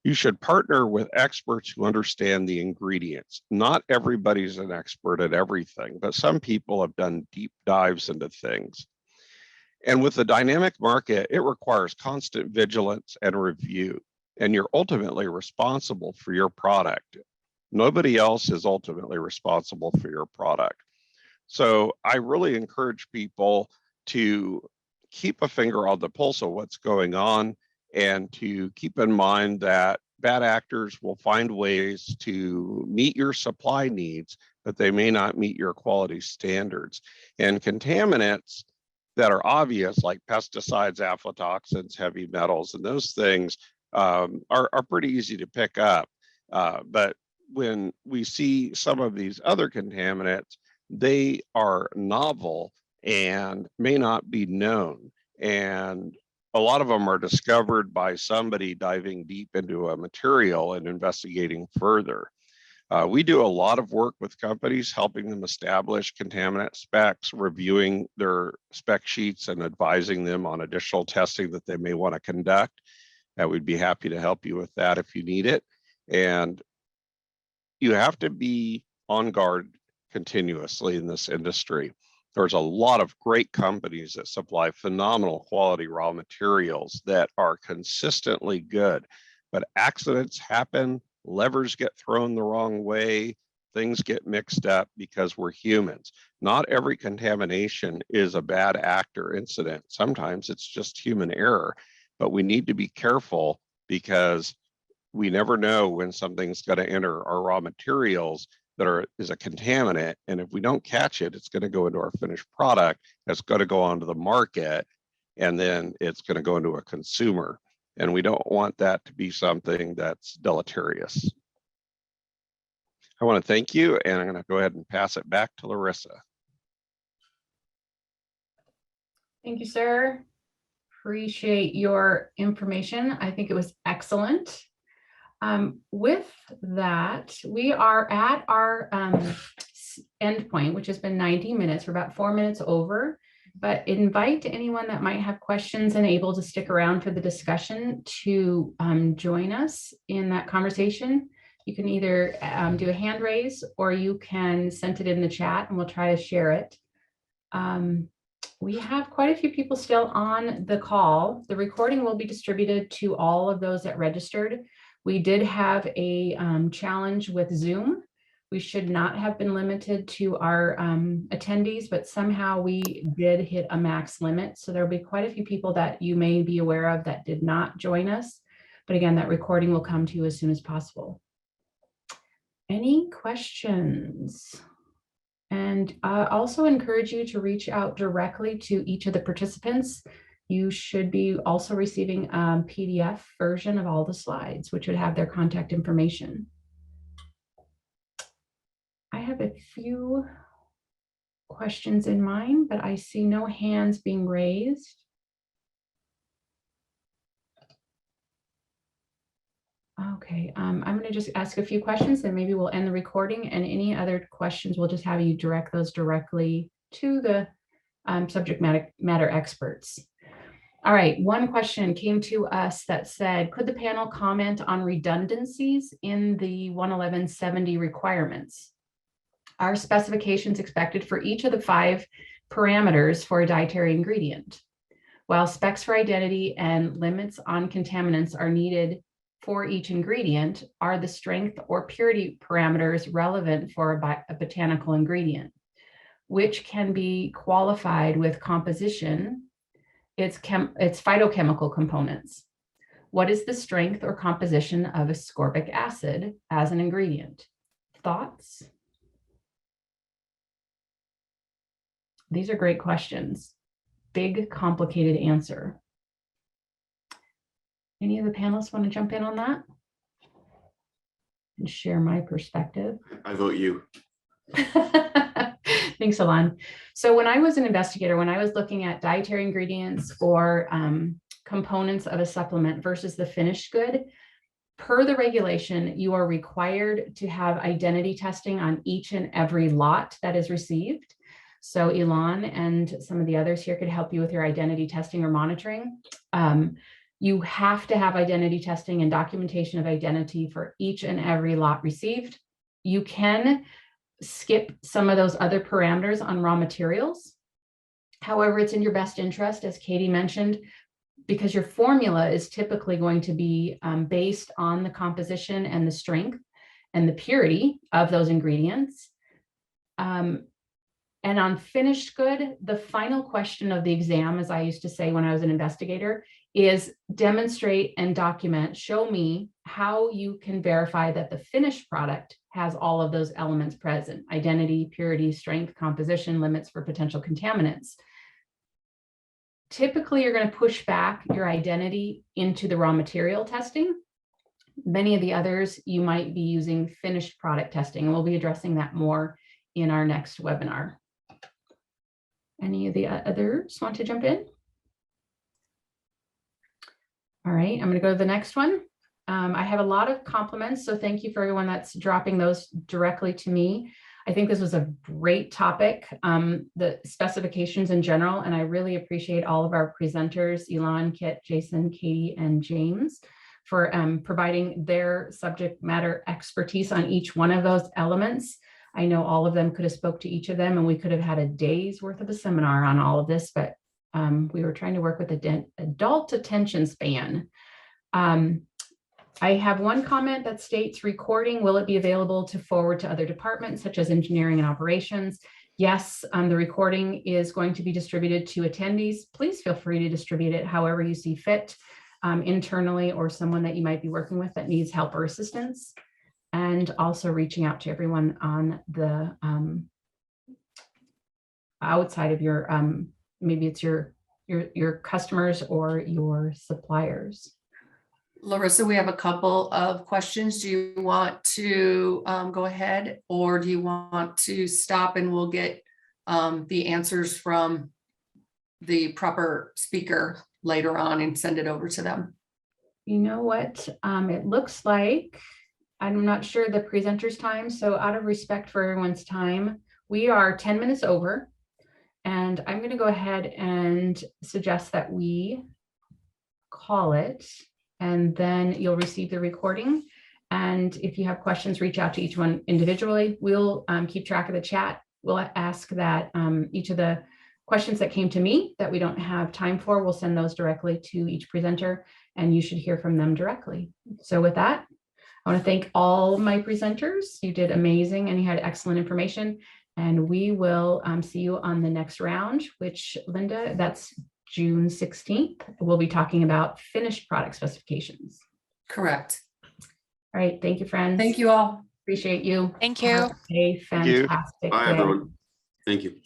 You should partner with experts who understand the ingredients. Not everybody's an expert at everything, but some people have done deep dives into things. And with the dynamic market, it requires constant vigilance and review, and you're ultimately responsible for your product. Nobody else is ultimately responsible for your product. So I really encourage people to keep a finger on the pulse of what's going on, and to keep in mind that bad actors will find ways to meet your supply needs, but they may not meet your quality standards. And contaminants that are obvious, like pesticides, aflatoxins, heavy metals, and those things are pretty easy to pick up. But when we see some of these other contaminants, they are novel and may not be known. And a lot of them are discovered by somebody diving deep into a material and investigating further. We do a lot of work with companies, helping them establish contaminant specs, reviewing their spec sheets and advising them on additional testing that they may want to conduct. We'd be happy to help you with that if you need it. And you have to be on guard continuously in this industry. There's a lot of great companies that supply phenomenal quality raw materials that are consistently good, but accidents happen, levers get thrown the wrong way, things get mixed up because we're humans. Not every contamination is a bad actor incident. Sometimes it's just human error, but we need to be careful because we never know when something's going to enter our raw materials that is a contaminant. And if we don't catch it, it's going to go into our finished product. It's going to go onto the market, and then it's going to go into a consumer. And we don't want that to be something that's deleterious. I want to thank you, and I'm going to go ahead and pass it back to Larissa. Thank you, sir. Appreciate your information. I think it was excellent. With that, we are at our end point, which has been 90 minutes. We're about 4 minutes over, but invite anyone that might have questions and able to stick around for the discussion to join us in that conversation. You can either do a hand raise, or you can send it in the chat and we'll try to share it. We have quite a few people still on the call. The recording will be distributed to all of those that registered. We did have a challenge with Zoom. We should not have been limited to our attendees, but somehow we did hit a max limit. So there'll be quite a few people that you may be aware of that did not join us. But again, that recording will come to you as soon as possible. Any questions? And also encourage you to reach out directly to each of the participants. You should be also receiving a PDF version of all the slides, which would have their contact information. I have a few questions in mind, but I see no hands being raised. Okay, I'm going to just ask a few questions and maybe we'll end the recording, and any other questions, we'll just have you direct those directly to the subject matter experts. All right, one question came to us that said, could the panel comment on redundancies in the 11170 requirements? Are specifications expected for each of the 5 parameters for a dietary ingredient? While specs for identity and limits on contaminants are needed for each ingredient, are the strength or purity parameters relevant for a botanical ingredient, which can be qualified with composition, its phytochemical components? What is the strength or composition of ascorbic acid as an ingredient? Thoughts? These are great questions. Big, complicated answer. Any of the panelists want to jump in on that and share my perspective? I vote you. Thanks, Alon. So when I was an investigator, when I was looking at dietary ingredients or components of a supplement versus the finished good, per the regulation, you are required to have identity testing on each and every lot that is received. So Elon and some of the others here could help you with your identity testing or monitoring. You have to have identity testing and documentation of identity for each and every lot received. You can skip some of those other parameters on raw materials. However, it's in your best interest, as Katie mentioned, because your formula is typically going to be based on the composition and the strength and the purity of those ingredients. And on finished good, the final question of the exam, as I used to say when I was an investigator, is demonstrate and document, show me how you can verify that the finished product has all of those elements present: identity, purity, strength, composition, limits for potential contaminants. Typically, you're going to push back your identity into the raw material testing. Many of the others, you might be using finished product testing, and we'll be addressing that more in our next webinar. Any of the others want to jump in? All right, I'm going to go to the next one. I have a lot of compliments, so thank you for everyone that's dropping those directly to me. I think this was a great topic, the specifications in general, and I really appreciate all of our presenters, Elon, Kit, Jason, Katie, and James, for providing their subject matter expertise on each one of those elements. I know all of them could have spoke to each of them, and we could have had a day's worth of a seminar on all of this, but we were trying to work with adult attention span. I have one comment that states, recording, will it be available to forward to other departments such as engineering and operations? Yes, the recording is going to be distributed to attendees. Please feel free to distribute it however you see fit, internally, or someone that you might be working with that needs help or assistance. And also reaching out to everyone on the outside of your, maybe it's your customers or your suppliers. Larissa, we have a couple of questions. Do you want to go ahead, or do you want to stop and we'll get the answers from the proper speaker later on and send it over to them? You know what? It looks like, I'm not sure the presenter's time, so out of respect for everyone's time, we are 10 minutes over, and I'm going to go ahead and suggest that we call it, and then you'll receive the recording. And if you have questions, reach out to each one individually. We'll keep track of the chat. We'll ask that each of the questions that came to me that we don't have time for, we'll send those directly to each presenter, and you should hear from them directly. So with that, I want to thank all my presenters. You did amazing and you had excellent information. And we will see you on the next round, which, Linda, that's June 16th. We'll be talking about finished product specifications. Correct. All right. Thank you, friends. Thank you all. Appreciate you. Thank you. Have a fantastic Bye, day. everyone. Thank you.